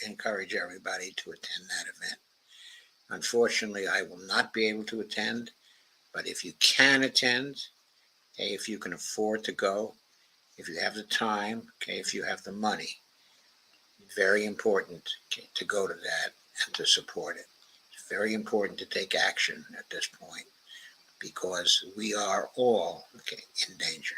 encourage everybody to attend that event. Unfortunately, I will not be able to attend, but if you can attend, okay, if you can afford to go, if you have the time, okay, if you have the money, very important to go to that and to support it. It's very important to take action at this point because we are all, okay, in danger.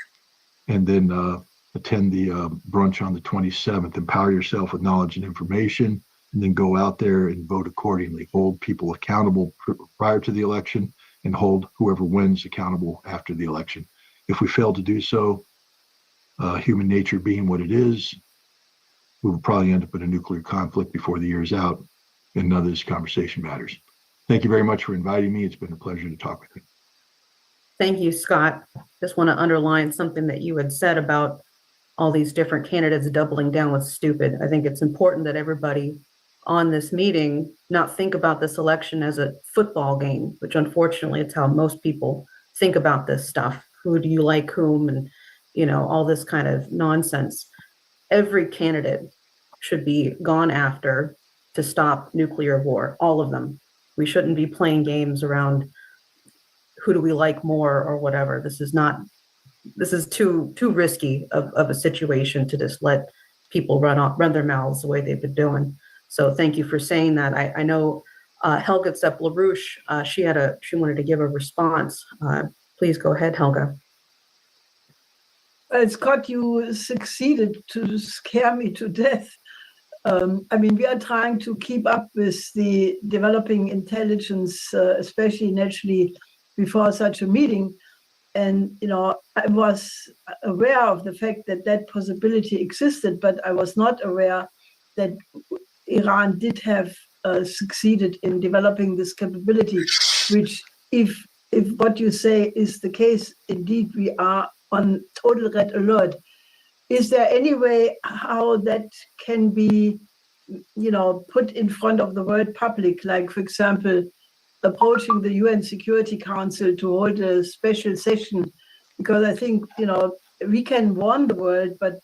And then attend the brunch on the 27th. Empower yourself with knowledge and information, and then go out there and vote accordingly. Hold people accountable prior to the election and hold whoever wins accountable after the election. If we fail to do so, human nature being what it is, we will probably end up in a nuclear conflict before the year is out, and none of this conversation matters. Thank you very much for inviting me. It's been a pleasure to talk with you. Thank you, Scott. Just want to underline something that you had said about all these different candidates doubling down with stupid. I think it's important that everybody on this meeting not think about this election as a football game, which unfortunately it's how most people think about this stuff. Who do you like whom, and all this kind of nonsense. Every candidate should be gone after to stop nuclear war, all of them. We shouldn't be playing games around who do we like more or whatever. This is too risky of a situation to just let people run their mouths the way they've been doing. So thank you for saying that. I know Helga Zepp-LaRouche, she wanted to give a response. Please go ahead, Helga. Scott, you succeeded to scare me to death. We are trying to keep up with the developing intelligence, especially naturally before such a meeting. And, I was aware of the fact that that possibility existed, but I was not aware that Iran did have succeeded in developing this capability, which if what you say is the case, indeed, we are on total red alert. Is there any way how that can be, put in front of the world public, like, for example, approaching the UN Security Council to hold a special session? Because I think, we can warn the world, but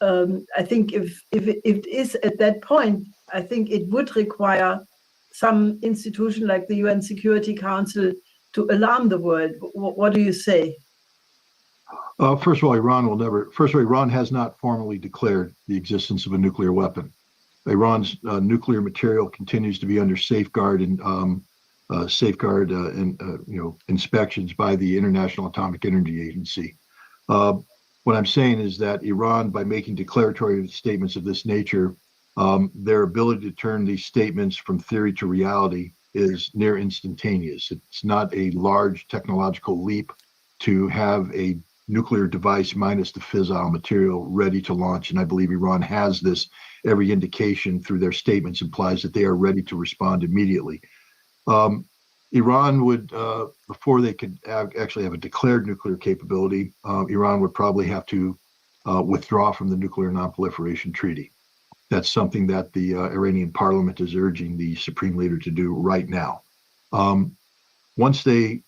I think if it is at that point, I think it would require some institution like the UN Security Council to alarm the world. What do you say? First of all, Iran has not formally declared the existence of a nuclear weapon. Iran's nuclear material continues to be under safeguard and inspections by the International Atomic Energy Agency. What I'm saying is that Iran, by making declaratory statements of this nature, their ability to turn these statements from theory to reality is near instantaneous. It's not a large technological leap to have a nuclear device minus the fissile material ready to launch. And I believe Iran has this. Every indication through their statements implies that they are ready to respond immediately. Iran would, before they could actually have a declared nuclear capability, Iran would probably have to withdraw from the Nuclear Non-Proliferation Treaty. That's something that the Iranian parliament is urging the supreme leader to do right now. Once they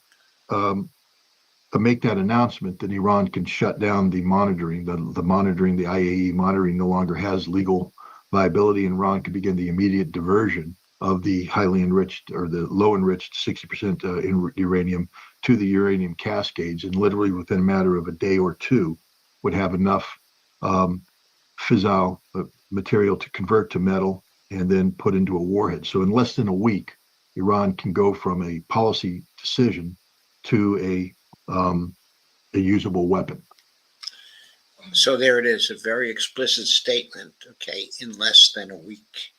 make that announcement, then Iran can shut down the monitoring. The monitoring, the IAEA monitoring, no longer has legal viability, and Iran can begin the immediate diversion of the highly enriched or the low enriched 60% uranium to the uranium cascades, and literally within a matter of a day or two would have enough fissile material to convert to metal and then put into a warhead. So in less than a week, Iran can go from a policy decision to a usable weapon. So there it is, a very explicit statement, okay, in less than a week.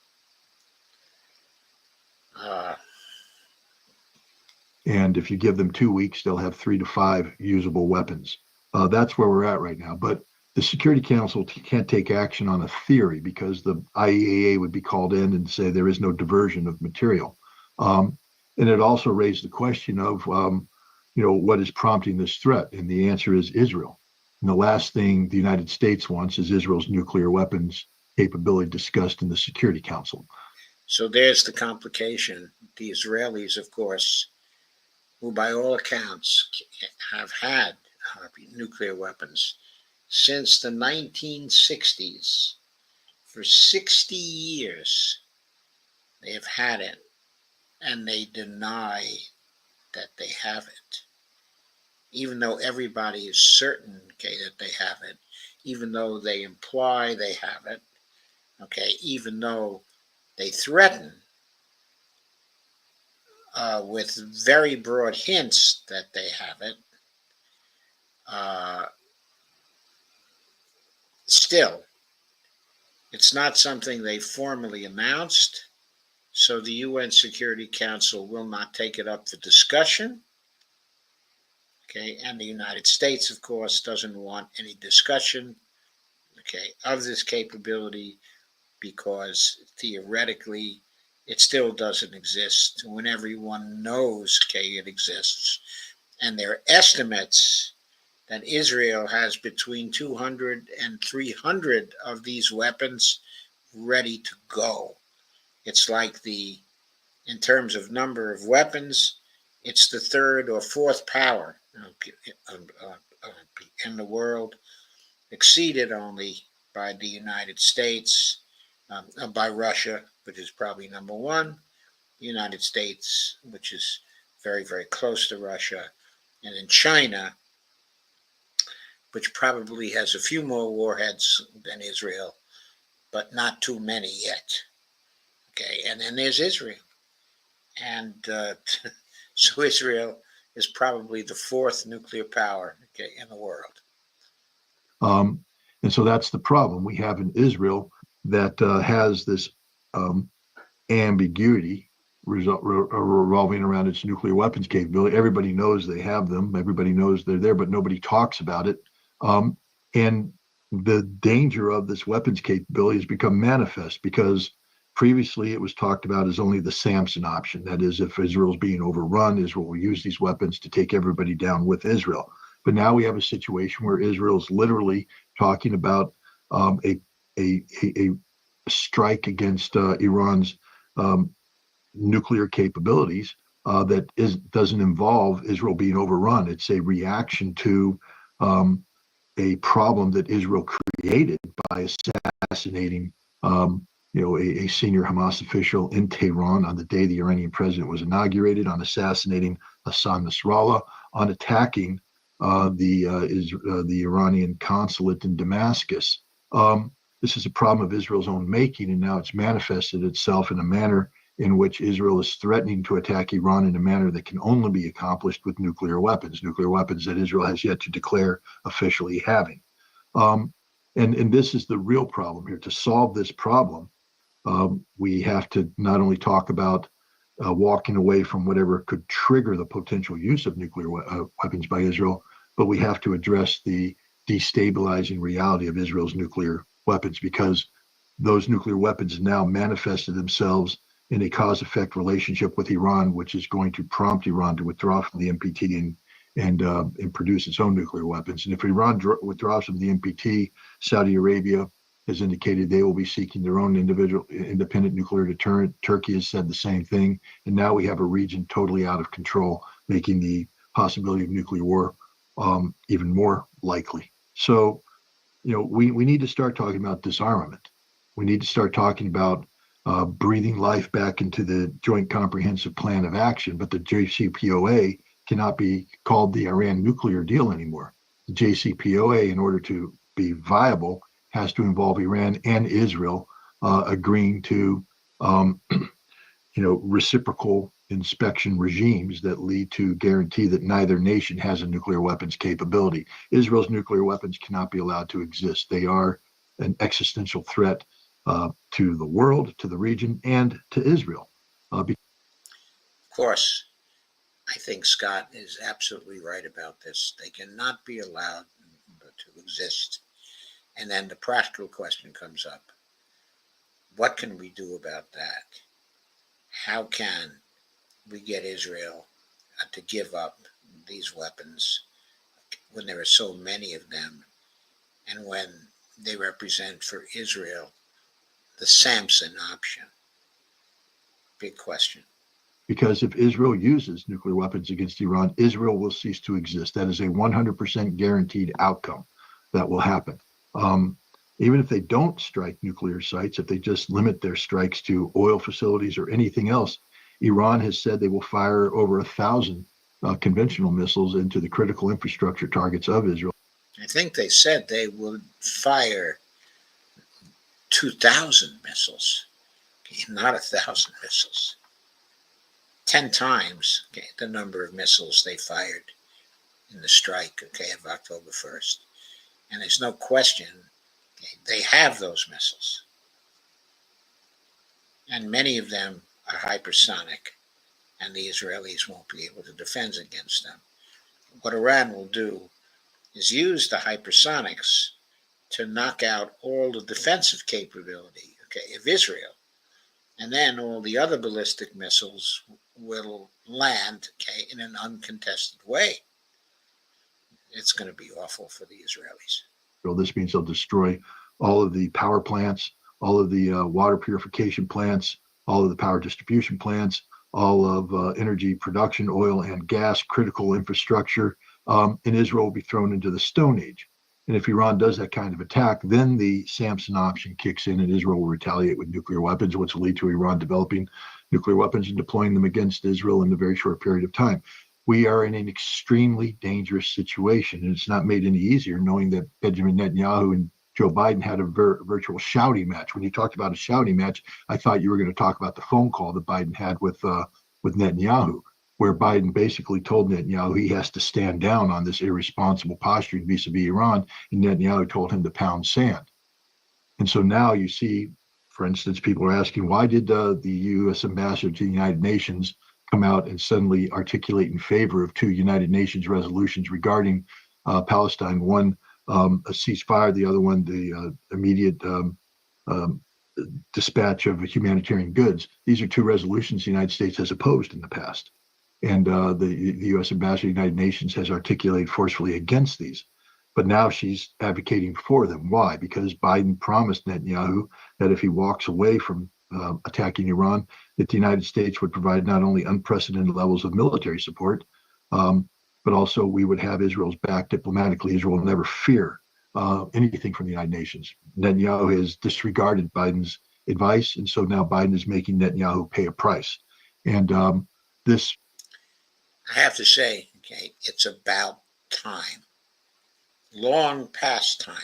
And if you give them 2 weeks, they'll have 3 to 5 usable weapons. That's where we're at right now. But the Security Council can't take action on a theory because the IAEA would be called in and say there is no diversion of material. And it also raised the question of, what is prompting this threat? And the answer is Israel. And the last thing the United States wants is Israel's nuclear weapons capability discussed in the Security Council. So there's the complication. The Israelis, of course, who by all accounts have had nuclear weapons since the 1960s. For 60 years, they have had it, and they deny that they have it. Even though everybody is certain, okay, that they have it, even though they imply they have it, okay, even though they threaten with very broad hints that they have it, still, it's not something they formally announced, so the UN Security Council will not take it up for discussion. Okay, and the United States, of course, doesn't want any discussion, okay, of this capability because theoretically it still doesn't exist when everyone knows, okay, it exists. And there are estimates that Israel has between 200 and 300 of these weapons ready to go. It's like in terms of number of weapons, it's the third or fourth power in the world, exceeded only by the United States, by Russia, which is probably number one, the United States, which is very, very close to Russia, and then China, which probably has a few more warheads than Israel, but not too many yet. Okay, and then there's Israel. And so Israel is probably the fourth nuclear power, okay, in the world. And so that's the problem we have in Israel that has this ambiguity revolving around its nuclear weapons capability. Everybody knows they have them. Everybody knows they're there, but nobody talks about it. And the danger of this weapons capability has become manifest because previously it was talked about as only the Samson option. That is, if Israel's being overrun, Israel will use these weapons to take everybody down with Israel. But now we have a situation where Israel's literally talking about a strike against Iran's nuclear capabilities that doesn't involve Israel being overrun. It's a reaction to a problem that Israel created by assassinating, a senior Hamas official in Tehran on the day the Iranian president was inaugurated, on assassinating Hassan Nasrallah, on attacking the Iranian consulate in Damascus. This is a problem of Israel's own making, and now it's manifested itself in a manner in which Israel is threatening to attack Iran in a manner that can only be accomplished with nuclear weapons that Israel has yet to declare officially having. And this is the real problem here. To solve this problem, we have to not only talk about walking away from whatever could trigger the potential use of nuclear weapons by Israel, but we have to address the destabilizing reality of Israel's nuclear weapons, because those nuclear weapons now manifested themselves in a cause-effect relationship with Iran, which is going to prompt Iran to withdraw from the NPT and produce its own nuclear weapons. And if Iran withdraws from the NPT, Saudi Arabia has indicated they will be seeking their own independent nuclear deterrent. Turkey has said the same thing. And now we have a region totally out of control, making the possibility of nuclear war even more likely. So, we need to start talking about disarmament. We need to start talking about breathing life back into the Joint Comprehensive Plan of Action, but the JCPOA cannot be called the Iran nuclear deal anymore. The JCPOA, in order to be viable, has to involve Iran and Israel agreeing to, reciprocal inspection regimes that lead to guarantee that neither nation has a nuclear weapons capability. Israel's nuclear weapons cannot be allowed to exist. They are an existential threat to the world, to the region, and to Israel. Of course, I think Scott is absolutely right about this. They cannot be allowed to exist. And then the practical question comes up. What can we do about that? How can we get Israel to give up these weapons when there are so many of them, and when they represent for Israel the Samson option? Big question. Because if Israel uses nuclear weapons against Iran, Israel will cease to exist. That is a 100% guaranteed outcome that will happen. Even if they don't strike nuclear sites, if they just limit their strikes to oil facilities or anything else, Iran has said they will fire over 1,000 conventional missiles into the critical infrastructure targets of Israel. I think they said they would fire 2,000 missiles, not 1,000 missiles. 10 times the number of missiles they fired in the strike of October 1st. And there's no question they have those missiles. And many of them are hypersonic, and the Israelis won't be able to defend against them. What Iran will do is use the hypersonics to knock out all the defensive capability of Israel. And then all the other ballistic missiles will land in an uncontested way. It's going to be awful for the Israelis. This means they'll destroy all of the power plants, all of the water purification plants, all of the power distribution plants, all of energy production, oil and gas, critical infrastructure, and Israel will be thrown into the Stone Age. And if Iran does that kind of attack, then the Samson option kicks in and Israel will retaliate with nuclear weapons, which will lead to Iran developing nuclear weapons and deploying them against Israel in a very short period of time. We are in an extremely dangerous situation, and it's not made any easier knowing that Benjamin Netanyahu and Joe Biden had a virtual shouting match. When you talked about a shouting match, I thought you were going to talk about the phone call that Biden had with Netanyahu, where Biden basically told Netanyahu he has to stand down on this irresponsible posturing vis-a-vis Iran, and Netanyahu told him to pound sand. And so now you see, for instance, people are asking, why did the U.S. ambassador to the United Nations come out and suddenly articulate in favor of two United Nations resolutions regarding Palestine, one a ceasefire, the other one the immediate dispatch of humanitarian goods? These are two resolutions the United States has opposed in the past. And the U.S. ambassador to the United Nations has articulated forcefully against these. But now she's advocating for them. Why? Because Biden promised Netanyahu that if he walks away from attacking Iran, that the United States would provide not only unprecedented levels of military support, but also we would have Israel's back diplomatically. Israel will never fear anything from the United Nations. Netanyahu has disregarded Biden's advice, and so now Biden is making Netanyahu pay a price. And this, I have to say, okay, it's about time. Long past time.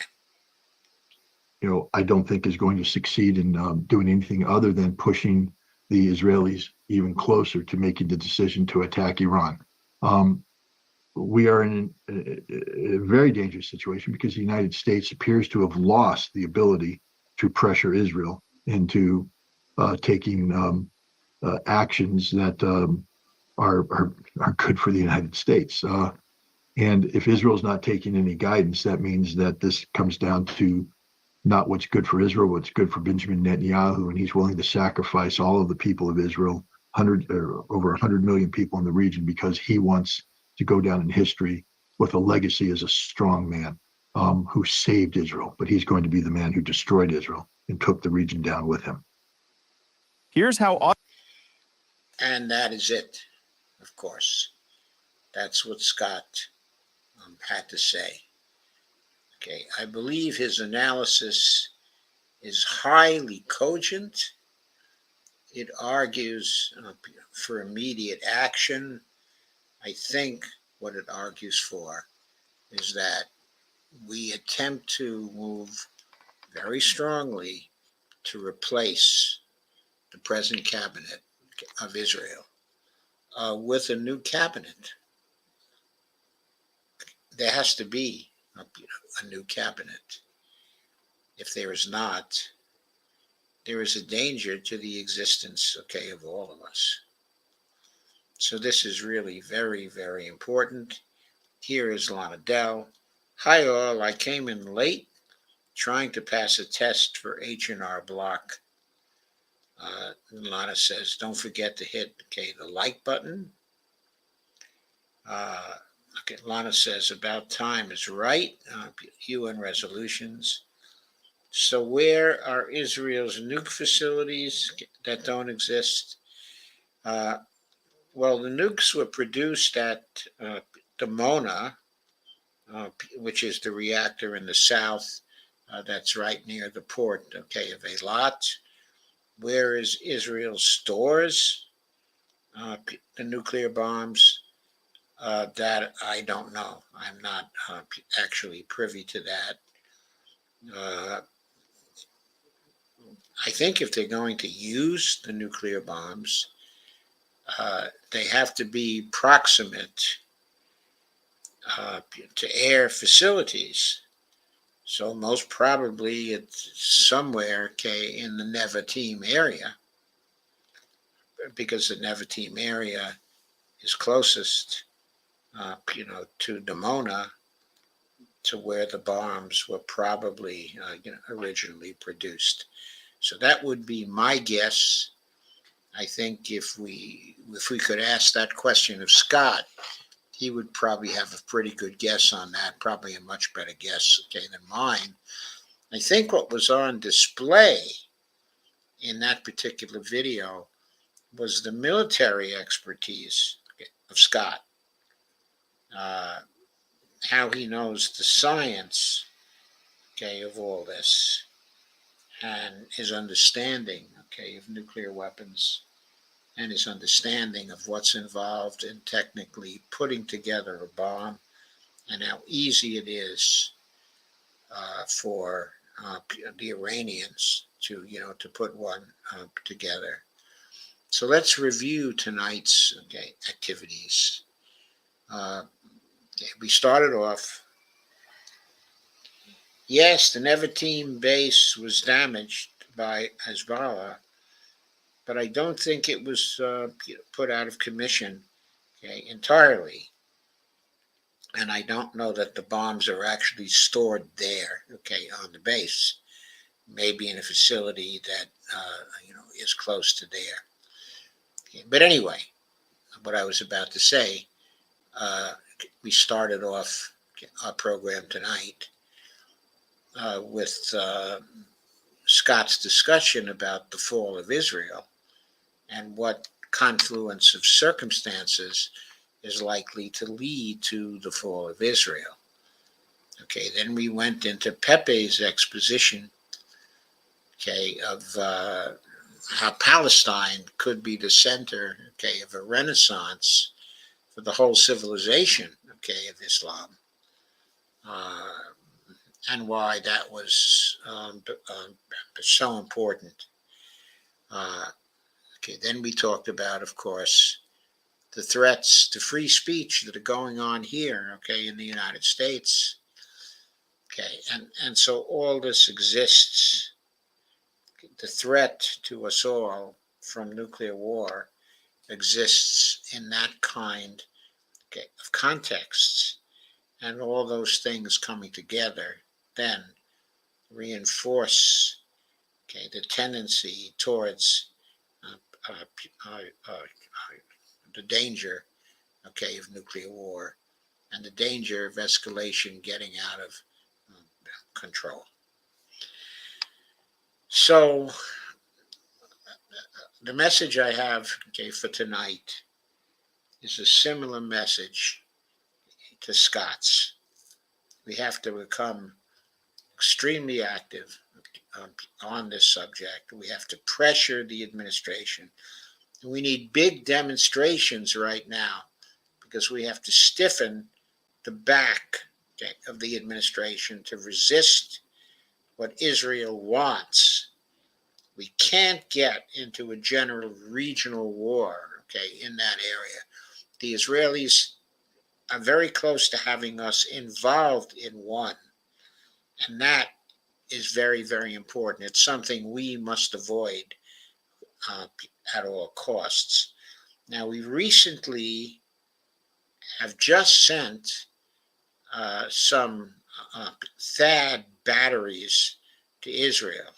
I don't think is going to succeed in doing anything other than pushing the Israelis even closer to making the decision to attack Iran. We are in a very dangerous situation because the United States appears to have lost the ability to pressure Israel into taking actions that are good for the United States. And if Israel's not taking any guidance, that means that this comes down to not what's good for Israel, what's good for Benjamin Netanyahu, and he's willing to sacrifice all of the people of Israel, over 100 million people in the region, because he wants to go down in history with a legacy as a strong man who saved Israel. But he's going to be the man who destroyed Israel and took the region down with him. Here's how. And that is it, of course. That's what Scott had to say. Okay, I believe his analysis is highly cogent. It argues for immediate action. I think what it argues for is that we attempt to move very strongly to replace the present cabinet of Israel with a new cabinet. There has to be a new cabinet. If there is not, there is a danger to the existence, of all of us. So this is really very, very important. Here is Lana Dell. Hi all, I came in late trying to pass a test for H&R Block. Lana says, don't forget to hit the like button. Lana says, about time is right. UN resolutions. So where are Israel's nuke facilities that don't exist? Well, the nukes were produced at Dimona, which is the reactor in the south that's right near the port, of Eilat. Where is Israel stores the nuclear bombs? That I don't know. I'm not actually privy to that. I think if they're going to use the nuclear bombs, they have to be proximate to air facilities. So most probably it's somewhere, in the Nevatim area, because the Nevatim area is closest, to Dimona, to where the bombs were probably, originally produced. So that would be my guess. I think if we could ask that question of Scott, he would probably have a pretty good guess on that, probably a much better guess, than mine. I think what was on display in that particular video was the military expertise of Scott, how he knows the science, of all this, and his understanding, of nuclear weapons, and his understanding of what's involved in technically putting together a bomb, and how easy it is for the Iranians to put one together. So let's review tonight's activities. We started off. Yes, the Nevatim base was damaged by Hezbollah, but I don't think it was put out of commission entirely. And I don't know that the bombs are actually stored there, on the base. Maybe in a facility that is close to there. But anyway, what I was about to say, we started off our program tonight with Scott's discussion about the fall of Israel and what confluence of circumstances is likely to lead to the fall of Israel. Okay, then we went into Pepe's exposition, okay, of how Palestine could be the center, okay, of a renaissance for the whole civilization, okay, of Islam, and why that was so important. Okay, then we talked about, of course, the threats to free speech that are going on here, okay, in the United States. Okay, and so all this exists. The threat to us all from nuclear war exists in that kind, okay, of contexts, and all those things coming together then reinforce, okay, the tendency towards uh, uh, uh, the danger, okay, of nuclear war and the danger of escalation getting out of control. So the message I have, okay, for tonight is a similar message to Scott's. We have to become extremely active on this subject. We have to pressure the administration. We need big demonstrations right now because we have to stiffen the back, okay, of the administration to resist what Israel wants. We can't get into a general regional war, okay, in that area. The Israelis are very close to having us involved in one, and that is very, very important. It's something we must avoid at all costs. Now, we recently have just sent some THAAD batteries to Israel.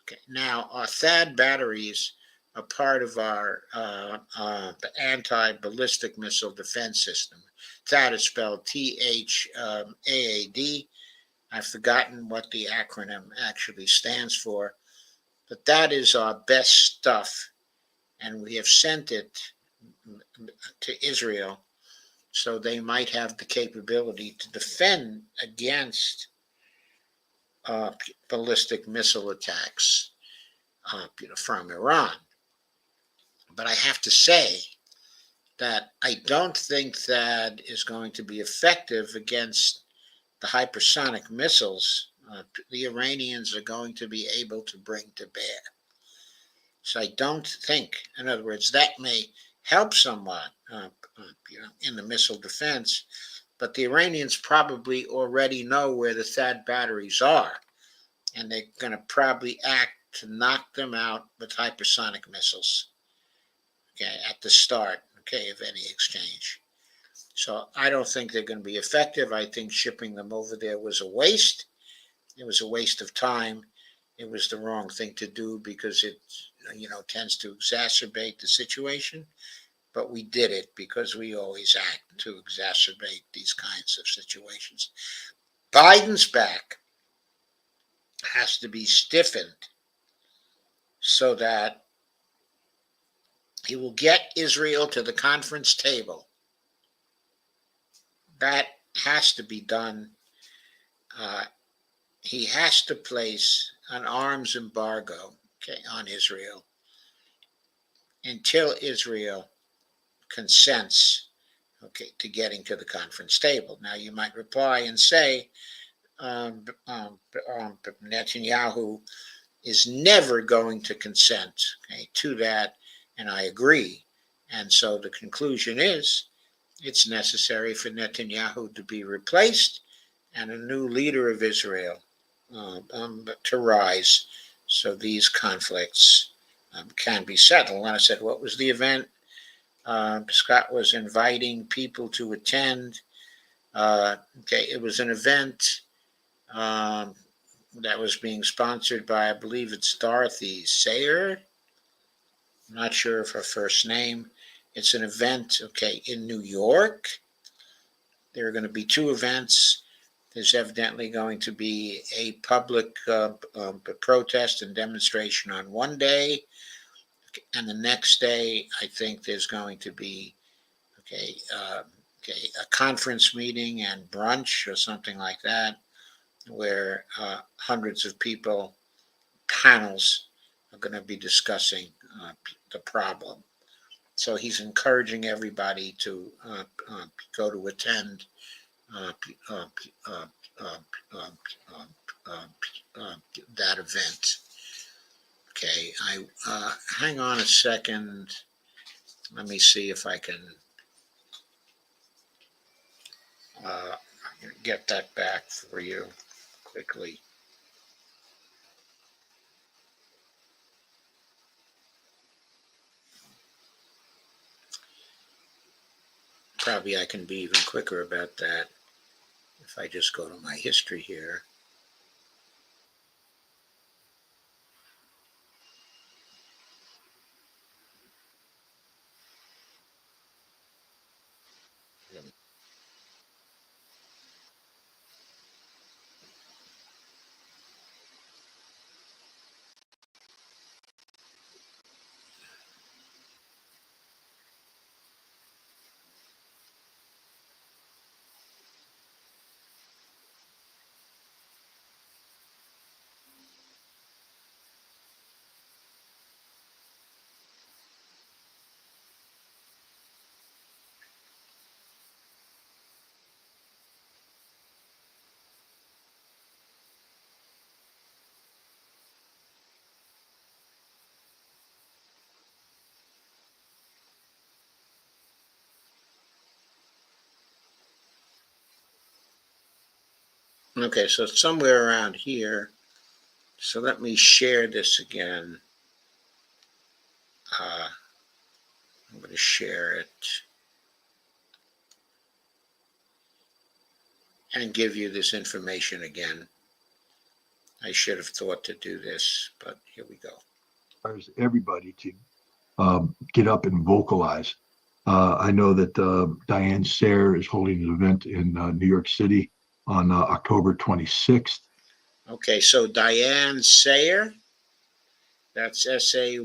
Okay. Now, our THAAD batteries are part of our anti-ballistic missile defense system. THAAD is spelled THAAD. I've forgotten what the acronym actually stands for, but that is our best stuff, and we have sent it to Israel so they might have the capability to defend against ballistic missile attacks, from Iran. But I have to say that I don't think that is going to be effective against the hypersonic missiles the Iranians are going to be able to bring to bear. So I don't think, in other words, that may help somewhat, in the missile defense, but the Iranians probably already know where the THAAD batteries are, and they're going to probably act to knock them out with hypersonic missiles, okay, at the start, okay, of any exchange. So I don't think they're going to be effective. I think shipping them over there was a waste. It was a waste of time. It was the wrong thing to do because it, tends to exacerbate the situation. But we did it because we always act to exacerbate these kinds of situations. Biden's back has to be stiffened so that he will get Israel to the conference table. That has to be done. He has to place an arms embargo, okay, on Israel until Israel consents, okay, to getting to the conference table. Now, you might reply and say, Netanyahu is never going to consent, okay, to that, and I agree. And so the conclusion is it's necessary for Netanyahu to be replaced and a new leader of Israel to rise so these conflicts can be settled. And I said, what was the event? Scott was inviting people to attend. It was an event that was being sponsored by, I believe it's Dorothy Sayer. I'm not sure of her first name. It's an event, okay, in New York. There are going to be two events. There's evidently going to be a public protest and demonstration on one day. And the next day, I think there's going to be, okay, a conference meeting and brunch or something like that, where hundreds of people, panels, are going to be discussing the problem. So he's encouraging everybody to go to attend uh, uh, uh, uh, uh, uh, that event. Okay, I hang on a second. Let me see if I can uh, get that back for you quickly. Probably I can be even quicker about that if I just go to my history here. Okay, so somewhere around here. So let me share this again. I'm going to share it and give you this information again. I should have thought to do this, but here we go. Requires everybody to get up and vocalize. I know that Diane Sayre is holding an event in New York City on October 26th. Okay, so Diane Sayre, that's Sayre,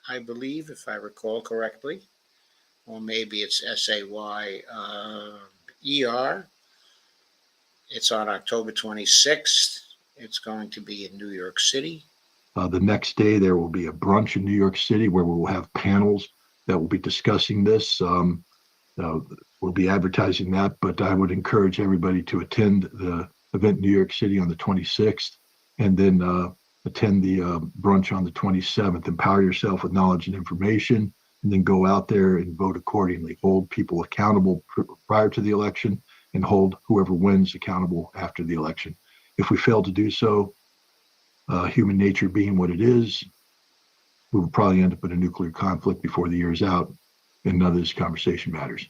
I believe, if I recall correctly, or maybe it's Sayer. It's on October 26th. It's going to be in New York City. The next day, there will be a brunch in New York City where we will have panels that will be discussing this. We'll be advertising that, but I would encourage everybody to attend the event in New York City on the 26th and then attend the brunch on the 27th. Empower yourself with knowledge and information, and then go out there and vote accordingly. Hold people accountable prior to the election and hold whoever wins accountable after the election. If we fail to do so, human nature being what it is, we will probably end up in a nuclear conflict before the year is out, and none of this conversation matters.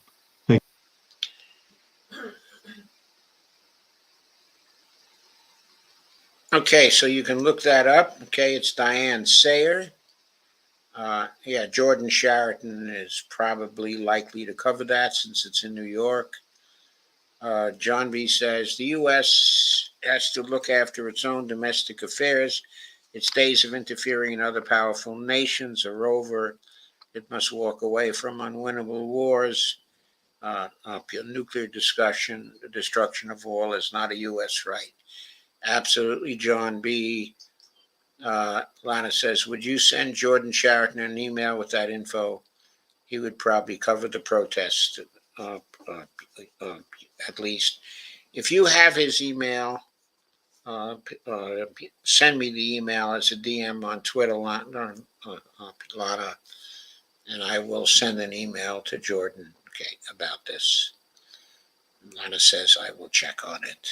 Okay, so you can look that up. Okay, it's Diane Sayre. Yeah, Jordan Sheraton is probably likely to cover that since it's in New York. John B. says the U.S. has to look after its own domestic affairs. Its days of interfering in other powerful nations are over. It must walk away from unwinnable wars. Nuclear destruction of all is not a U.S. right. Absolutely, John B. Lana says, would you send Jordan Sheraton an email with that info? He would probably cover the protest, uh, uh, uh, at least. If you have his email, uh, send me the email as a DM on Twitter, Lana, and I will send an email to Jordan, okay, about this. Lana says I will check on it.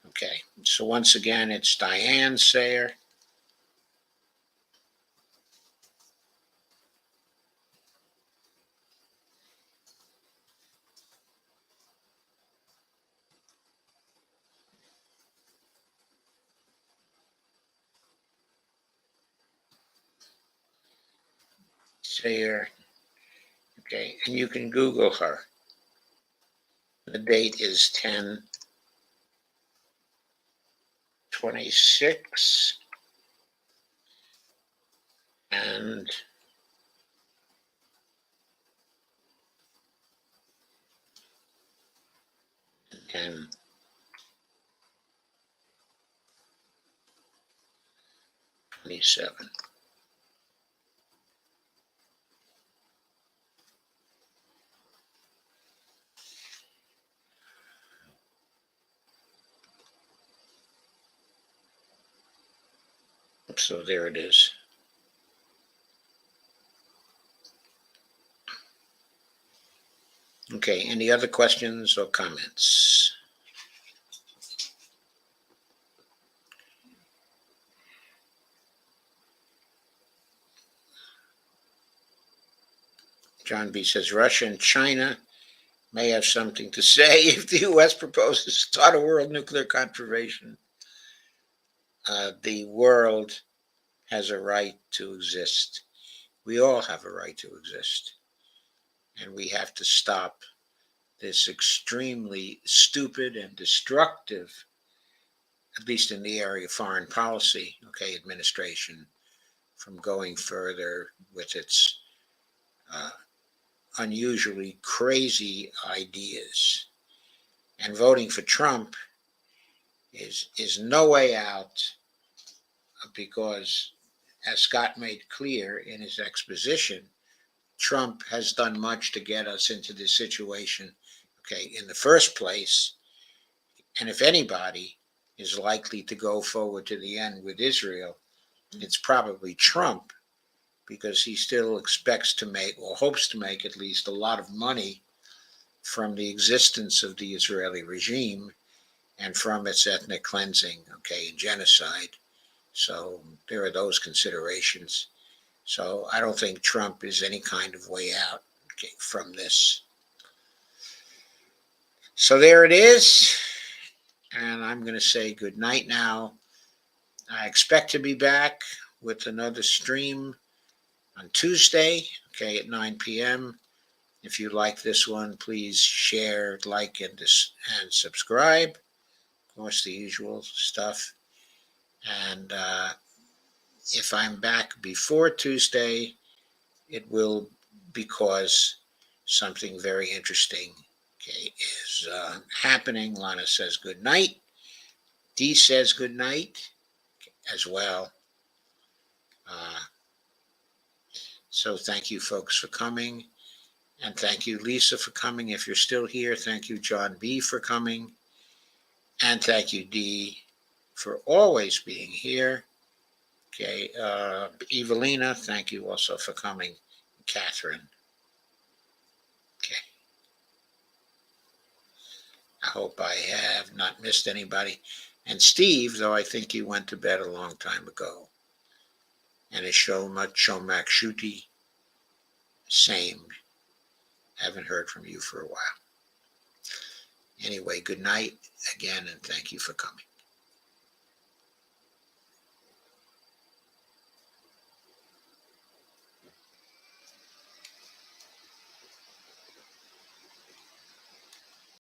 Okay, so once again, it's Diane Sayre. Sayre. Okay, and you can Google her. The date is 10/26, and and '27. So there it is. Okay, any other questions or comments? John B. says Russia and China may have something to say if the U.S. proposes to start a world nuclear conservation. The world has a right to exist. We all have a right to exist. And we have to stop this extremely stupid and destructive, at least in the area of foreign policy, administration, from going further with its unusually crazy ideas. And voting for Trump is no way out, because, as Scott made clear in his exposition, Trump has done much to get us into this situation, in the first place. And if anybody is likely to go forward to the end with Israel, it's probably Trump, because he still expects to make, or hopes to make at least, a lot of money from the existence of the Israeli regime and from its ethnic cleansing, and genocide. So there are those considerations. So I don't think Trump is any kind of way out, from this. So there it is. And I'm going to say good night now. I expect to be back with another stream on Tuesday, at 9 p.m. If you like this one, please share, like, and subscribe. Of course, the usual stuff. And if I'm back before Tuesday, it will because something very interesting, is happening. Lana says good night. Dee says good night as well. So thank you, folks, for coming. And thank you, Lisa, for coming. If you're still here, thank you, John B., for coming. And thank you, Dee, for always being here. Evelina, thank you also for coming. Catherine. I hope I have not missed anybody. And Steve, though I think he went to bed a long time ago. And his Shomak Shuti, same. Haven't heard from you for a while. Anyway, good night again, and thank you for coming.